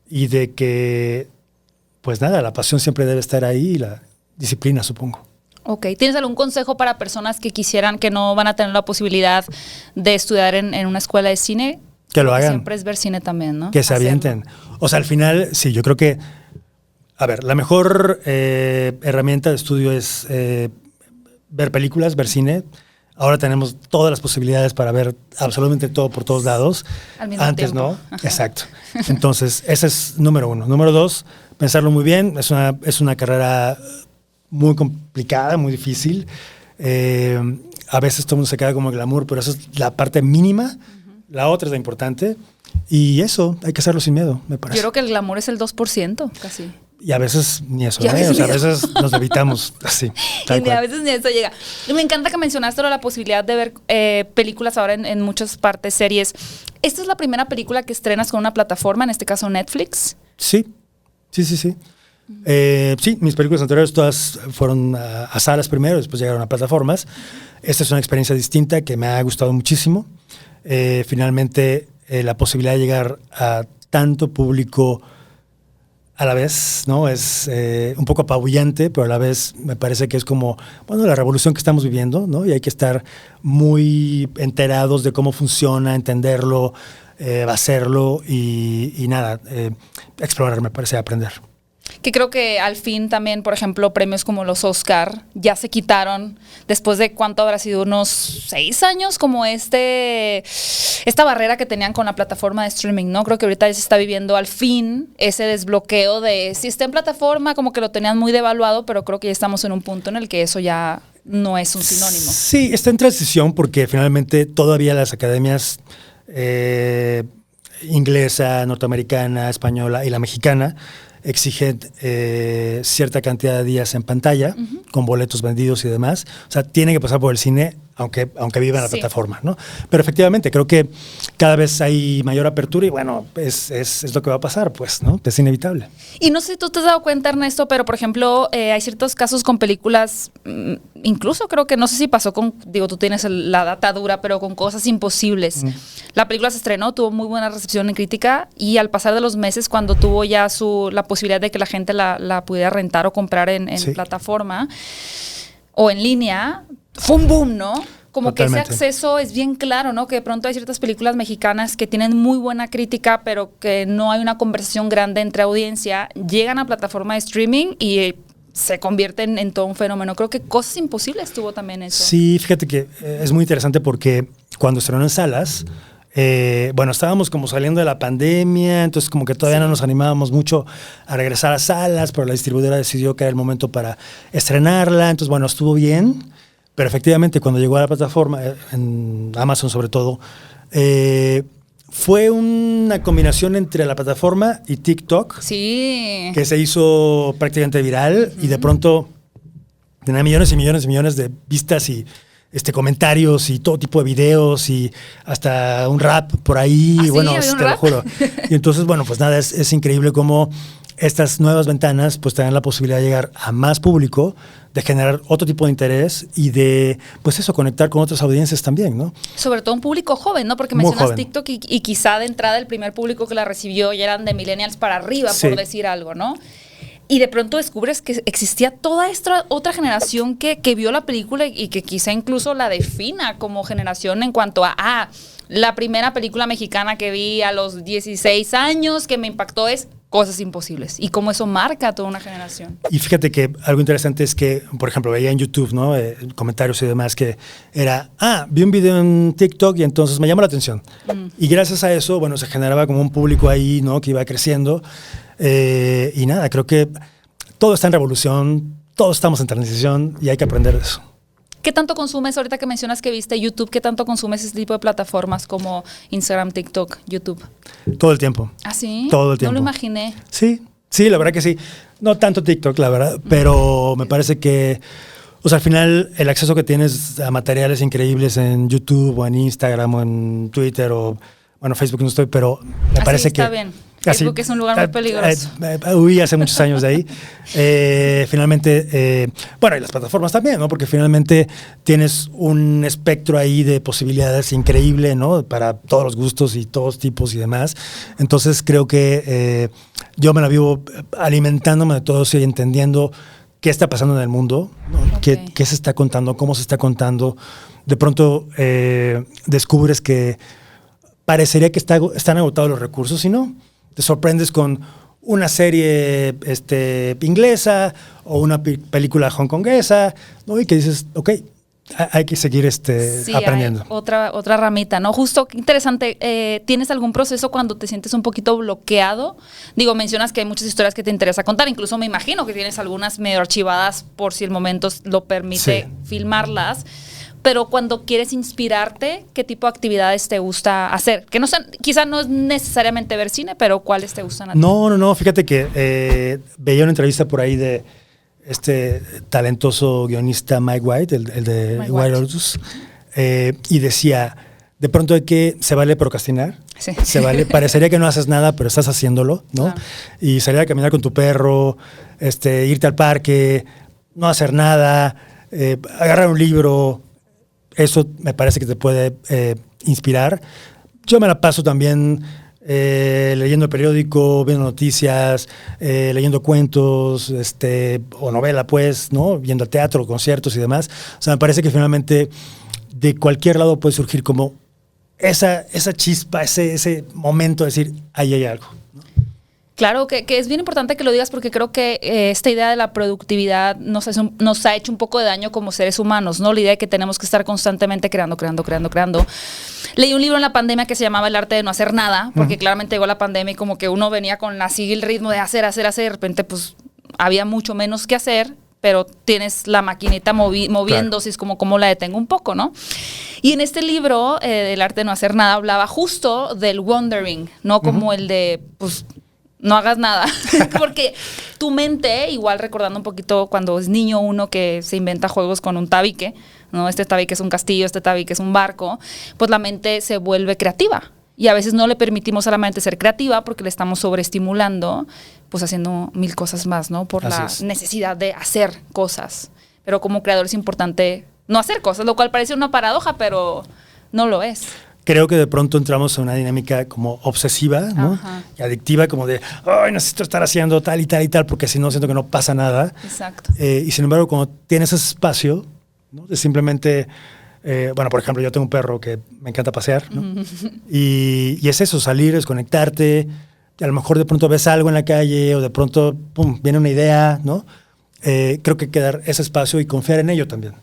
y de que, pues nada, la pasión siempre debe estar ahí y la disciplina, supongo. Ok, ¿tienes algún consejo para personas que quisieran, que no van a tener la posibilidad de estudiar en una escuela de cine? Que lo hagan. Siempre es ver cine también, ¿no? Que se avienten. O sea, al final, sí, yo creo que, a ver, la mejor herramienta de estudio es ver películas, ver cine. Ahora tenemos todas las posibilidades para ver absolutamente todo por todos lados. Al mismo Antes tiempo. no. Ajá. Exacto. Entonces, ese es número 1. Número 2, pensarlo muy bien. Es una carrera muy complicada, muy difícil. A veces todo el mundo se queda como glamour, pero eso es la parte mínima. La otra es la importante. Y eso, hay que hacerlo sin miedo, me parece. Yo creo que el glamour es el 2%, casi. Y a veces ni eso, ¿eh? O sea, a veces nos evitamos así. Y a veces ni eso llega. Y me encanta que mencionaste la posibilidad de ver películas ahora en muchas partes, series. ¿Esta es la primera película que estrenas con una plataforma, en este caso Netflix? Sí. Sí, mis películas anteriores todas fueron a salas primero, después llegaron a plataformas. Esta es una experiencia distinta que me ha gustado muchísimo. Finalmente, la posibilidad de llegar a tanto público a la vez, ¿no? Es un poco apabullante, pero a la vez me parece que es como, la revolución que estamos viviendo, ¿no? Y hay que estar muy enterados de cómo funciona, entenderlo, hacerlo y nada, explorar, me parece, aprender. Que creo que al fin también, por ejemplo, premios como los Oscar ya se quitaron después de cuánto habrá sido, unos 6 años, como esta barrera que tenían con la plataforma de streaming, ¿no? Creo que ahorita ya se está viviendo al fin ese desbloqueo de si está en plataforma, como que lo tenían muy devaluado, pero creo que ya estamos en un punto en el que eso ya no es un sinónimo. Sí, está en transición porque finalmente todavía las academias inglesa, norteamericana, española y la mexicana exigen cierta cantidad de días en pantalla, con boletos vendidos y demás. O sea, tienen que pasar por el cine, aunque viva en la plataforma, ¿no? Pero efectivamente, creo que cada vez hay mayor apertura y bueno, es lo que va a pasar, pues, ¿no? Es inevitable. Y no sé si tú te has dado cuenta, Ernesto, pero por ejemplo, hay ciertos casos con películas, incluso creo que no sé si pasó con, tú tienes la data dura, pero con Cosas Imposibles. La película se estrenó, tuvo muy buena recepción en crítica y al pasar de los meses, cuando tuvo ya la posibilidad de que la gente la pudiera rentar o comprar en plataforma o en línea, fue un boom, ¿no? Como Totalmente. Que ese acceso es bien claro, ¿no? Que de pronto hay ciertas películas mexicanas que tienen muy buena crítica, pero que no hay una conversación grande entre audiencia, llegan a plataforma de streaming y se convierten en todo un fenómeno. Creo que Cosas Imposibles tuvo también eso. Sí, fíjate que es muy interesante porque cuando estrenó en salas, estábamos como saliendo de la pandemia, entonces como que todavía no nos animábamos mucho a regresar a salas, pero la distribuidora decidió que era el momento para estrenarla, entonces estuvo bien. Pero efectivamente, cuando llegó a la plataforma, en Amazon sobre todo, fue una combinación entre la plataforma y TikTok. Sí. Que se hizo prácticamente viral y de pronto tenía millones y millones y millones de vistas y comentarios y todo tipo de videos y hasta un rap por ahí. ¿Ah, sí? Te lo juro. Y entonces, es increíble cómo estas nuevas ventanas pues te dan la posibilidad de llegar a más público, de generar otro tipo de interés y de, conectar con otras audiencias también, ¿no? Sobre todo un público joven, ¿no? Porque mencionas TikTok y quizá de entrada el primer público que la recibió ya eran de millennials para arriba, por decir algo, ¿no? Y de pronto descubres que existía toda esta otra generación que vio la película y que quizá incluso la defina como generación en cuanto a la primera película mexicana que vi a los 16 años que me impactó es Cosas Imposibles. Y cómo eso marca a toda una generación. Y fíjate que algo interesante es que, por ejemplo, veía en YouTube, ¿no? Comentarios y demás que era, vi un video en TikTok y entonces me llamó la atención. Y gracias a eso, bueno, se generaba como un público ahí, ¿no? Que iba creciendo. Y nada, creo que todo está en revolución, todos estamos en transición y hay que aprender de eso. ¿Qué tanto consumes, ahorita que mencionas que viste YouTube, qué tanto consumes este tipo de plataformas como Instagram, TikTok, YouTube? Todo el tiempo. ¿Ah, sí? Todo el tiempo. No lo imaginé. Sí, la verdad que sí. No tanto TikTok, la verdad, pero me parece que, o sea, al final el acceso que tienes a materiales increíbles en YouTube o en Instagram o en Twitter o, bueno, Facebook no estoy, pero me parece está que... bien. Facebook es un lugar muy peligroso. Huí hace muchos años de ahí. Finalmente, bueno, y las plataformas también, ¿no? Porque finalmente tienes un espectro ahí de posibilidades increíble, ¿no? Para todos los gustos y todos tipos y demás. Entonces creo que yo me la vivo alimentándome de todo eso y entendiendo qué está pasando en el mundo, ¿no? Okay. ¿Qué se está contando? ¿Cómo se está contando? De pronto descubres que parecería que están agotados los recursos y no. Te sorprendes con una serie inglesa o una película hongkonguesa, ¿no? Y que dices, ok, hay que seguir sí, aprendiendo. Hay otra ramita, ¿no? Justo, qué interesante. ¿Tienes algún proceso cuando te sientes un poquito bloqueado? Digo, mencionas que hay muchas historias que te interesa contar. Incluso me imagino que tienes algunas medio archivadas por si el momento lo permite filmarlas. Pero cuando quieres inspirarte, ¿qué tipo de actividades te gusta hacer? Que no sean, quizá no es necesariamente ver cine, pero ¿cuáles te gustan a ti? No. Fíjate que veía una entrevista por ahí de este talentoso guionista Mike White, el de White Lotus, y decía, de pronto hay que se vale procrastinar. Sí. Se vale, parecería que no haces nada, pero estás haciéndolo, ¿no? Claro. Y salir a caminar con tu perro, irte al parque, no hacer nada, agarrar un libro. Eso me parece que te puede inspirar. Yo me la paso también leyendo el periódico, viendo noticias, leyendo cuentos, o novela, pues, ¿no? Viendo teatro, conciertos y demás. O sea, me parece que finalmente de cualquier lado puede surgir como esa chispa, ese momento de decir, ahí hay algo. Claro, que es bien importante que lo digas porque creo que esta idea de la productividad nos ha hecho un poco de daño como seres humanos, ¿no? La idea de que tenemos que estar constantemente creando. Leí un libro en la pandemia que se llamaba El arte de no hacer nada, porque claramente llegó la pandemia y como que uno venía con así el ritmo de hacer, de repente pues había mucho menos que hacer, pero tienes la maquinita moviéndose, claro. Es como cómo la detengo un poco, ¿no? Y en este libro, El arte de no hacer nada, hablaba justo del wondering, ¿no? Como el de, pues, no hagas nada, porque tu mente, igual recordando un poquito cuando es niño uno que se inventa juegos con un tabique, ¿no? Este tabique es un castillo, este tabique es un barco, pues la mente se vuelve creativa. Y a veces no le permitimos a la mente ser creativa porque le estamos sobreestimulando, pues haciendo mil cosas más, ¿no? Por la necesidad de hacer cosas. Pero como creador es importante no hacer cosas, lo cual parece una paradoja, pero no lo es. Creo que de pronto entramos en una dinámica como obsesiva, ¿no? Ajá. Y adictiva, como de, ay, necesito estar haciendo tal y tal y tal, porque si no siento que no pasa nada. Exacto. Y sin embargo, cuando tienes ese espacio, ¿no? De simplemente, bueno, por ejemplo, yo tengo un perro que me encanta pasear, ¿no? Y es eso, salir, desconectarte, a lo mejor de pronto ves algo en la calle o de pronto, pum, viene una idea, ¿no? Creo que hay que dar ese espacio y confiar en ello también.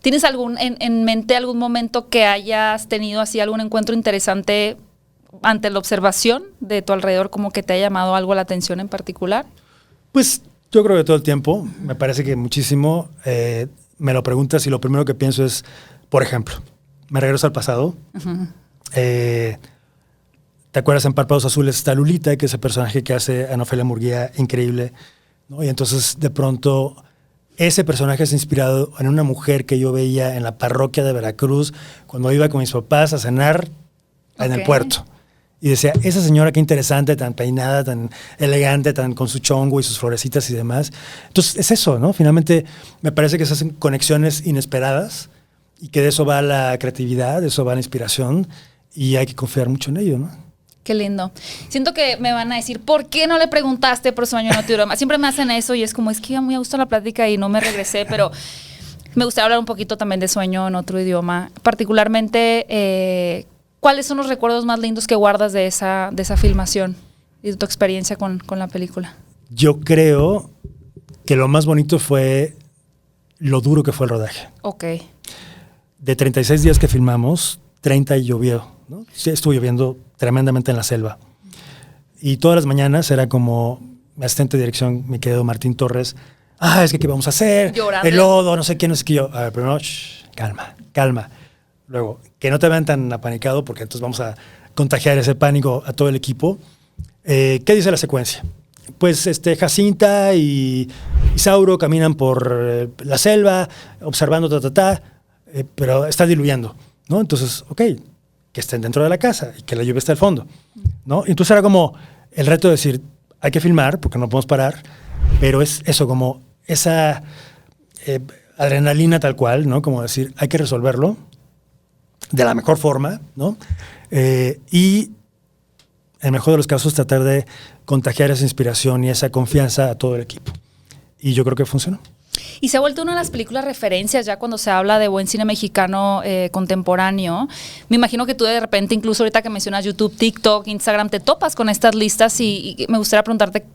¿Tienes en mente algún momento que hayas tenido así algún encuentro interesante ante la observación de tu alrededor, como que te haya llamado algo la atención en particular? Pues yo creo que todo el tiempo, me parece que muchísimo. Me lo preguntas y lo primero que pienso es, por ejemplo, me regreso al pasado. Uh-huh. ¿Te acuerdas en Párpados Azules está Lulita, que es el personaje que hace Ana Ofelia Murguía, increíble, ¿no? Y entonces de pronto ese personaje es inspirado en una mujer que yo veía en la parroquia de Veracruz cuando iba con mis papás a cenar en el puerto. Y decía, esa señora qué interesante, tan peinada, tan elegante, tan con su chongo y sus florecitas y demás. Entonces es eso, ¿no? Finalmente me parece que se hacen conexiones inesperadas y que de eso va la creatividad, de eso va la inspiración y hay que confiar mucho en ello, ¿no? Qué lindo. Siento que me van a decir, ¿por qué no le preguntaste por Sueño en otro idioma? Siempre me hacen eso y es como, es que ya me gustó la plática y no me regresé, pero me gustaría hablar un poquito también de Sueño en otro idioma. Particularmente, ¿cuáles son los recuerdos más lindos que guardas de esa filmación y de tu experiencia con la película? Yo creo que lo más bonito fue lo duro que fue el rodaje. Ok. De 36 días que filmamos, 30 llovió, ¿no? Sí, estuvo lloviendo tremendamente en la selva. Y todas las mañanas era como mi asistente de dirección, mi querido Martín Torres, es que ¿qué vamos a hacer? Llorando. El lodo, no sé qué. Yo, a ver, primero, calma. Luego, que no te vean tan apanicado porque entonces vamos a contagiar ese pánico a todo el equipo. ¿Qué dice la secuencia? Pues Jacinta y Isauro caminan por la selva, observando pero está diluyendo, ¿no? Entonces, ok, que estén dentro de la casa y que la lluvia esté al fondo, ¿no? Entonces era como el reto de decir, hay que filmar porque no podemos parar, pero es eso, como esa adrenalina tal cual, ¿no? Como decir, hay que resolverlo de la mejor forma, ¿no? Y en el mejor de los casos tratar de contagiar esa inspiración y esa confianza a todo el equipo. Y yo creo que funcionó. Y se ha vuelto una de las películas referencias ya cuando se habla de buen cine mexicano contemporáneo. Me imagino que tú de repente, incluso ahorita que mencionas YouTube, TikTok, Instagram, te topas con estas listas y me gustaría preguntarte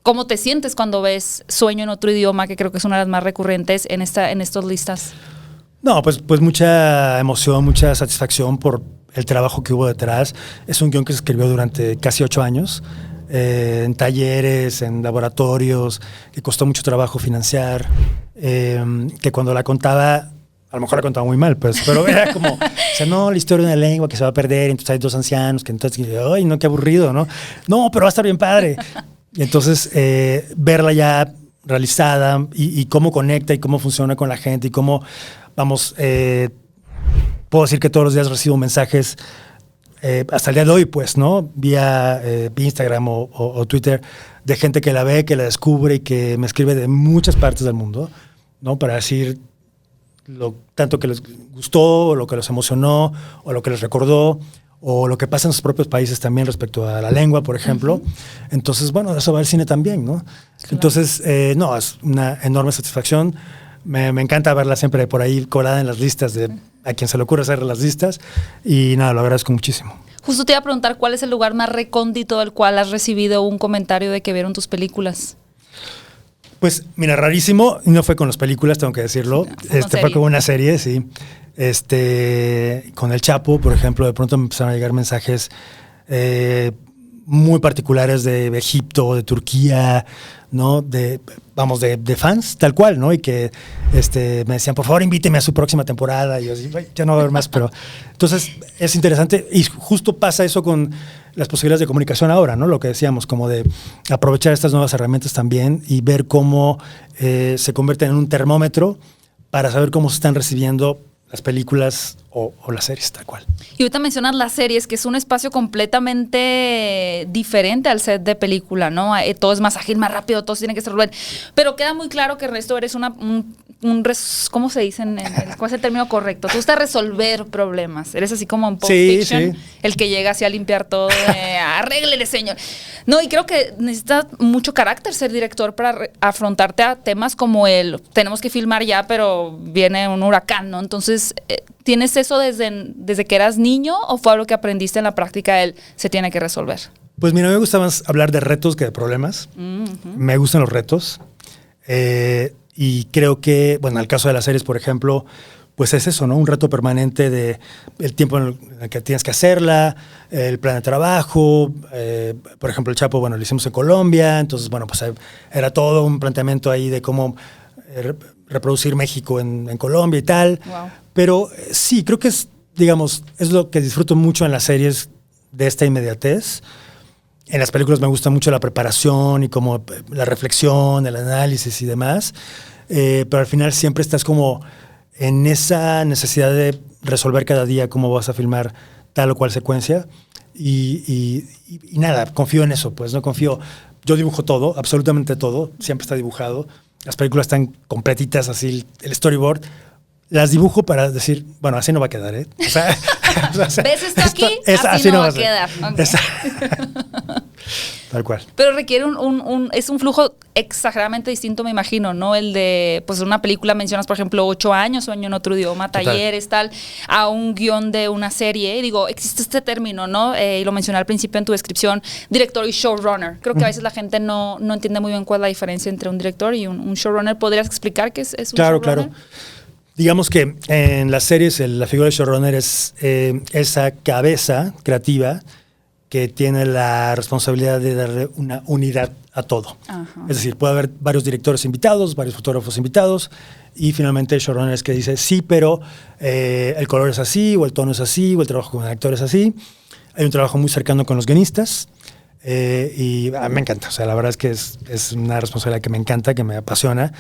cómo te sientes cuando ves Sueño en otro idioma, que creo que es una de las más recurrentes en estas listas. No, pues mucha emoción, mucha satisfacción por el trabajo que hubo detrás. Es un guión que se escribió durante casi 8 años. En talleres, en laboratorios, que costó mucho trabajo financiar, que cuando la contaba, a lo mejor la contaba muy mal, pues, pero era como, o sea, no, la historia de una lengua que se va a perder, entonces hay 2 ancianos, que entonces, ay, no, qué aburrido, ¿no? No, pero va a estar bien padre. Y entonces, verla ya realizada y cómo conecta y cómo funciona con la gente y cómo, vamos, puedo decir que todos los días recibo mensajes hasta el día de hoy, pues, ¿no? Vía Instagram o Twitter, de gente que la ve, que la descubre y que me escribe de muchas partes del mundo, ¿no? Para decir tanto que les gustó, o lo que los emocionó, o lo que les recordó, o lo que pasa en sus propios países también respecto a la lengua, por ejemplo. Uh-huh. Entonces, bueno, de eso va el cine también, ¿no? Claro. Entonces, no, es una enorme satisfacción. Me encanta verla siempre por ahí colada en las listas de a quien se le ocurre hacer las listas y nada, lo agradezco muchísimo. Justo te iba a preguntar cuál es el lugar más recóndito del cual has recibido un comentario de que vieron tus películas. Pues mira, rarísimo, no fue con las películas, tengo que decirlo. Fue con una serie, sí. Con El Chapo, por ejemplo, de pronto me empezaron a llegar mensajes muy particulares de Egipto, de Turquía, ¿no? De fans, tal cual, ¿no? Y que me decían, por favor, invíteme a su próxima temporada. Y yo así, ya no va a haber más, pero... Entonces, es interesante. Y justo pasa eso con las posibilidades de comunicación ahora, ¿no? Lo que decíamos, como de aprovechar estas nuevas herramientas también y ver cómo se convierten en un termómetro para saber cómo se están recibiendo las películas o las series, tal cual. Y ahorita mencionas las series, que es un espacio completamente diferente al set de película, ¿no? Todo es más ágil, más rápido, todo se tiene que resolver. Pero queda muy claro que Ernesto eres ¿cómo se dice? ¿Cuál es el término correcto? Tú gusta resolver problemas. Eres así como en Pulp Fiction, sí. El que llega así a limpiar todo, arréglele, señor. No, y creo que necesitas mucho carácter ser director para afrontarte a temas como tenemos que filmar ya, pero viene un huracán, ¿no? Entonces, ¿tienes eso desde que eras niño o fue algo que aprendiste en la práctica se tiene que resolver? Pues mira, me gusta más hablar de retos que de problemas. Uh-huh. Me gustan los retos. Y creo que, bueno, en el caso de las series, por ejemplo, pues es eso, ¿no? Un reto permanente de el tiempo en el que tienes que hacerla, el plan de trabajo. Por ejemplo, El Chapo, bueno, lo hicimos en Colombia, entonces, bueno, pues era todo un planteamiento ahí de cómo reproducir México en Colombia y tal. Wow. Pero sí, creo que es lo que disfruto mucho en las series de esta inmediatez. En las películas me gusta mucho la preparación y como la reflexión, el análisis y demás, pero al final siempre estás como en esa necesidad de resolver cada día cómo vas a filmar tal o cual secuencia y nada, confío en eso, pues no confío. Yo dibujo todo, absolutamente todo, siempre está dibujado. Las películas están completitas, así el storyboard. Las dibujo para decir, bueno, así no va a quedar, ¿eh? O sea, O sea, ¿Ves esto aquí? Así no va a quedar. Okay. Tal cual. Pero requiere es un flujo exageradamente distinto, me imagino, ¿no? El de, pues una película mencionas, por ejemplo, 8 años, sueño en otro idioma, talleres, tal, a un guión de una serie. Digo, existe este término, ¿no? Y lo mencioné al principio en tu descripción, director y showrunner. Creo que a veces la gente no entiende muy bien cuál es la diferencia entre un director y un showrunner. ¿Podrías explicar qué es un showrunner? Claro. Digamos que en las series la figura de showrunner es esa cabeza creativa que tiene la responsabilidad de darle una unidad a todo. Ajá. Es decir, puede haber varios directores invitados, varios fotógrafos invitados, y finalmente el showrunner es que dice, sí, pero el color es así, o el tono es así, o el trabajo con el actor es así. Hay un trabajo muy cercano con los guionistas, y me encanta. O sea, la verdad es que es una responsabilidad que me encanta, que me apasiona.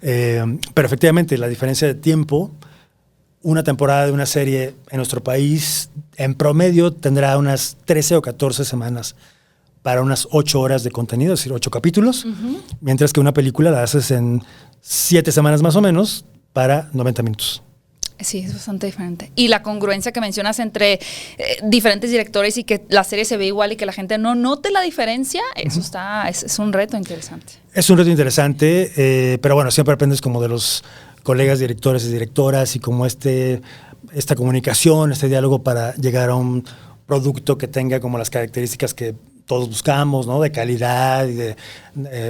Pero efectivamente, la diferencia de tiempo, una temporada de una serie en nuestro país, en promedio, tendrá unas 13 o 14 semanas para unas 8 horas de contenido, es decir, 8 capítulos, mientras que una película la haces en 7 semanas más o menos para 90 minutos. Sí, es bastante diferente. Y la congruencia que mencionas entre diferentes directores y que la serie se ve igual y que la gente no note la diferencia, eso es un reto interesante. Es un reto interesante, pero bueno, siempre aprendes como de los colegas directores y directoras y como esta comunicación, este diálogo para llegar a un producto que tenga como las características que todos buscamos, ¿no? De calidad y de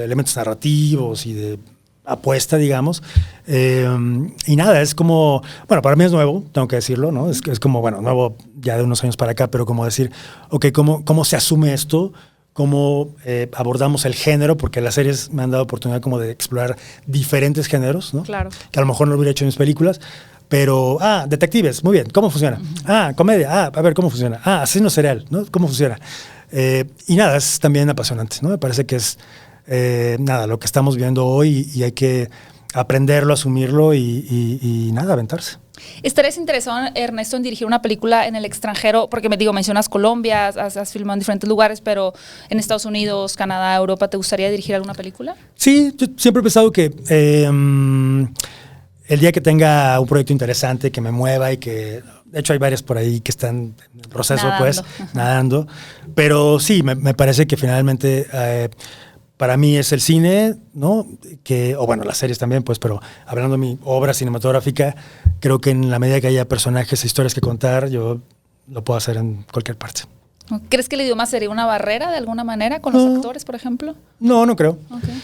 elementos narrativos y de apuesta, digamos. Y nada, es como, bueno, para mí es nuevo, tengo que decirlo, ¿no? Es como, bueno, nuevo ya de unos años para acá, pero como decir, ok, ¿cómo se asume esto? ¿Cómo abordamos el género? Porque las series me han dado oportunidad como de explorar diferentes géneros, ¿no? Claro. Que a lo mejor no lo hubiera hecho en mis películas, pero, detectives, muy bien, ¿cómo funciona? Comedia, a ver, ¿cómo funciona? Asesino serial, ¿no? ¿Cómo funciona? Y nada, es también apasionante, ¿no? Me parece que es, lo que estamos viendo hoy y hay que aprenderlo, asumirlo y nada, aventarse. ¿Estarías interesado, Ernesto, en dirigir una película en el extranjero? Porque mencionas Colombia, has filmado en diferentes lugares, pero en Estados Unidos, Canadá, Europa, ¿te gustaría dirigir alguna película? Sí, yo siempre he pensado que el día que tenga un proyecto interesante, que me mueva y que, de hecho hay varias por ahí que están en el proceso, nadando. Pero sí, me parece que finalmente para mí es el cine, ¿no? Las series también, pues, pero hablando de mi obra cinematográfica, creo que en la medida que haya personajes e historias que contar, yo lo puedo hacer en cualquier parte. ¿Crees que el idioma sería una barrera de alguna manera con los actores, por ejemplo? No creo. Okay.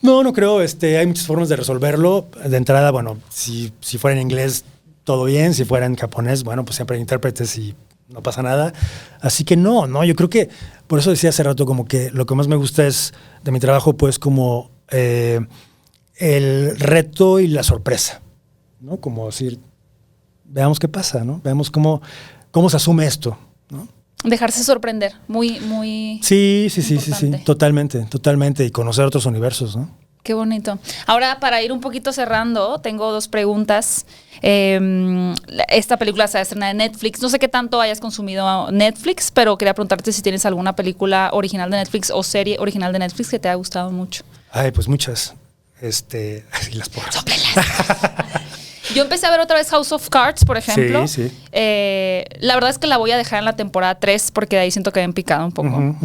No creo. Hay muchas formas de resolverlo. De entrada, bueno, si fuera en inglés, todo bien. Si fuera en japonés, bueno, pues siempre hay intérpretes y no pasa nada. Así que no, yo creo que, por eso decía hace rato, como que lo que más me gusta es de mi trabajo, pues como el reto y la sorpresa, ¿no? Como decir, veamos qué pasa, ¿no? Veamos cómo se asume esto, ¿no? Dejarse sorprender, muy Sí, totalmente, y conocer otros universos, ¿no? Qué bonito. Ahora, para ir un poquito cerrando, tengo 2 preguntas. Esta película se va a estrenar en Netflix. No sé qué tanto hayas consumido Netflix, pero quería preguntarte si tienes alguna película original de Netflix o serie original de Netflix que te haya gustado mucho. Pues muchas. Así las porras. Yo empecé a ver otra vez House of Cards, por ejemplo. Sí. La verdad es que la voy a dejar en la temporada 3 porque de ahí siento que me han picado un poco.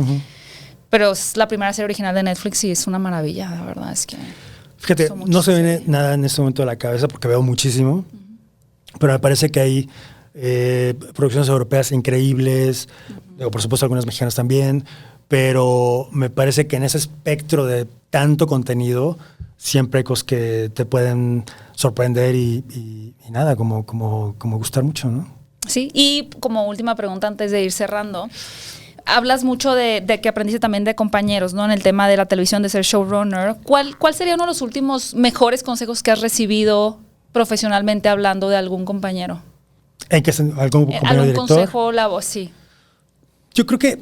Pero es la primera serie original de Netflix y es una maravilla, la verdad es que... Fíjate, no se viene nada en este momento a la cabeza porque veo muchísimo, pero me parece que hay producciones europeas increíbles, por supuesto algunas mexicanas también, pero me parece que en ese espectro de tanto contenido siempre hay cosas que te pueden sorprender y nada, como gustar mucho, ¿no? Sí, y como última pregunta antes de ir cerrando... Hablas mucho de que aprendiste también de compañeros, ¿no? En el tema de la televisión, de ser showrunner. ¿Cuál sería uno de los últimos mejores consejos que has recibido profesionalmente hablando de algún compañero? ¿En qué algún compañero ¿Algún director? consejo, la voz? Sí. Yo creo que,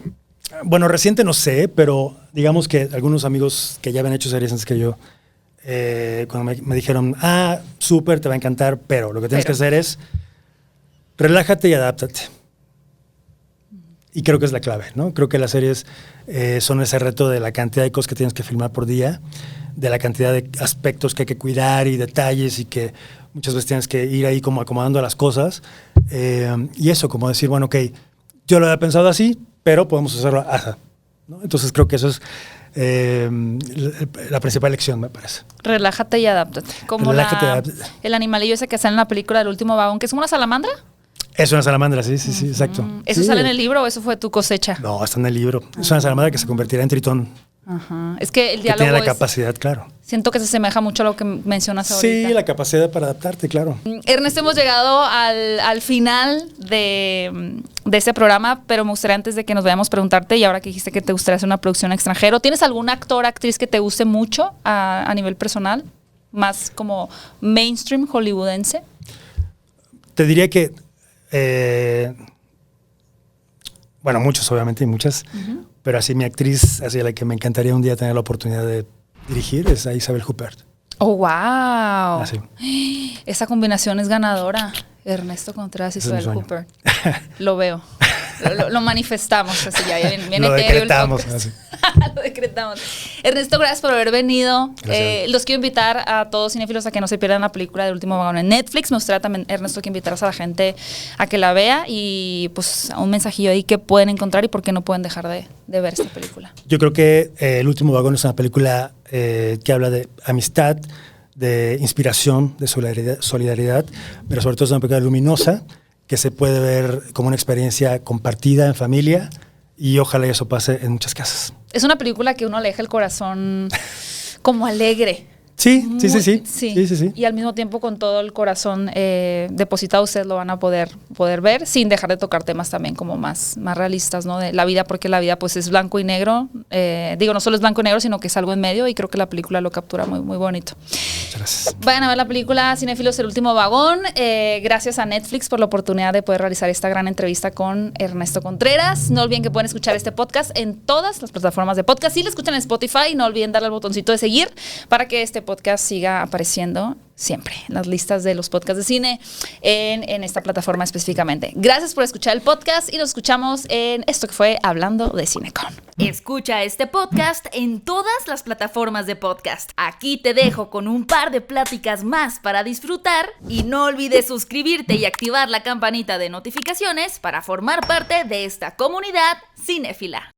bueno, reciente no sé, pero digamos que algunos amigos que ya habían hecho series antes que yo, cuando me dijeron, súper, te va a encantar, pero lo que tienes que hacer es relájate y adáptate. Y creo que es la clave, ¿no? Creo que las series son ese reto de la cantidad de cosas que tienes que filmar por día, de la cantidad de aspectos que hay que cuidar y detalles y que muchas veces tienes que ir ahí como acomodando las cosas. Y eso, como decir, bueno, ok, yo lo había pensado así, pero podemos hacerlo así, ¿no? Entonces creo que eso es la principal lección, me parece. Relájate y adáptate. Como el animalillo ese que sale en la película del último vagón, que es como una salamandra. Es una salamandra, sí, exacto. ¿Eso sí. sale en el libro o eso fue tu cosecha? No, está en el libro. Es una salamandra que se convertirá en tritón. Ajá. Es que el diálogo que tiene la capacidad, claro. Siento que se asemeja mucho a lo que mencionas ahorita. Sí, la capacidad para adaptarte, claro. Ernesto, hemos llegado al final de este programa, pero me gustaría antes de que nos vayamos preguntarte, y ahora que dijiste que te gustaría hacer una producción extranjero, ¿tienes algún actor, actriz que te guste mucho a nivel personal? Más como mainstream hollywoodense. Te diría que bueno, muchos obviamente y muchas, pero así mi actriz, así la que me encantaría un día tener la oportunidad de dirigir es a Isabel Huppert. ¡Oh, wow! Así. Esa combinación es ganadora. Ernesto Contreras y Isabel Huppert. Lo veo. Lo manifestamos, así ya viene lo decretamos. Lo decretamos. Ernesto, gracias por haber venido. Los quiero invitar a todos cinéfilos a que no se pierdan la película del último vagón en Netflix. Me gustaría también, Ernesto, que invitaras a la gente a que la vea y pues a un mensajillo ahí que pueden encontrar y por qué no pueden dejar de ver esta película. Yo creo que El último vagón es una película que habla de amistad, de inspiración, de solidaridad, pero sobre todo es una película luminosa que se puede ver como una experiencia compartida en familia y ojalá eso pase en muchas casas. Es una película que uno le deja el corazón como alegre. Sí. Y al mismo tiempo con todo el corazón depositado ustedes lo van a poder ver sin dejar de tocar temas también como más realistas, ¿no? De la vida, porque la vida pues es blanco y negro. No solo es blanco y negro, sino que es algo en medio y creo que la película lo captura muy, muy bonito. Muchas gracias. Vayan a ver la película Cinéfilos, El último vagón. Gracias a Netflix por la oportunidad de poder realizar esta gran entrevista con Ernesto Contreras. No olviden que pueden escuchar este podcast en todas las plataformas de podcast. Si lo escuchan en Spotify, no olviden darle al botoncito de seguir para que este podcast siga apareciendo siempre en las listas de los podcasts de cine en esta plataforma específicamente. Gracias por escuchar el podcast y nos escuchamos en esto que fue Hablando de Cinecon. Escucha este podcast en todas las plataformas de podcast. Aquí te dejo con un par de pláticas más para disfrutar y no olvides suscribirte y activar la campanita de notificaciones para formar parte de esta comunidad cinéfila.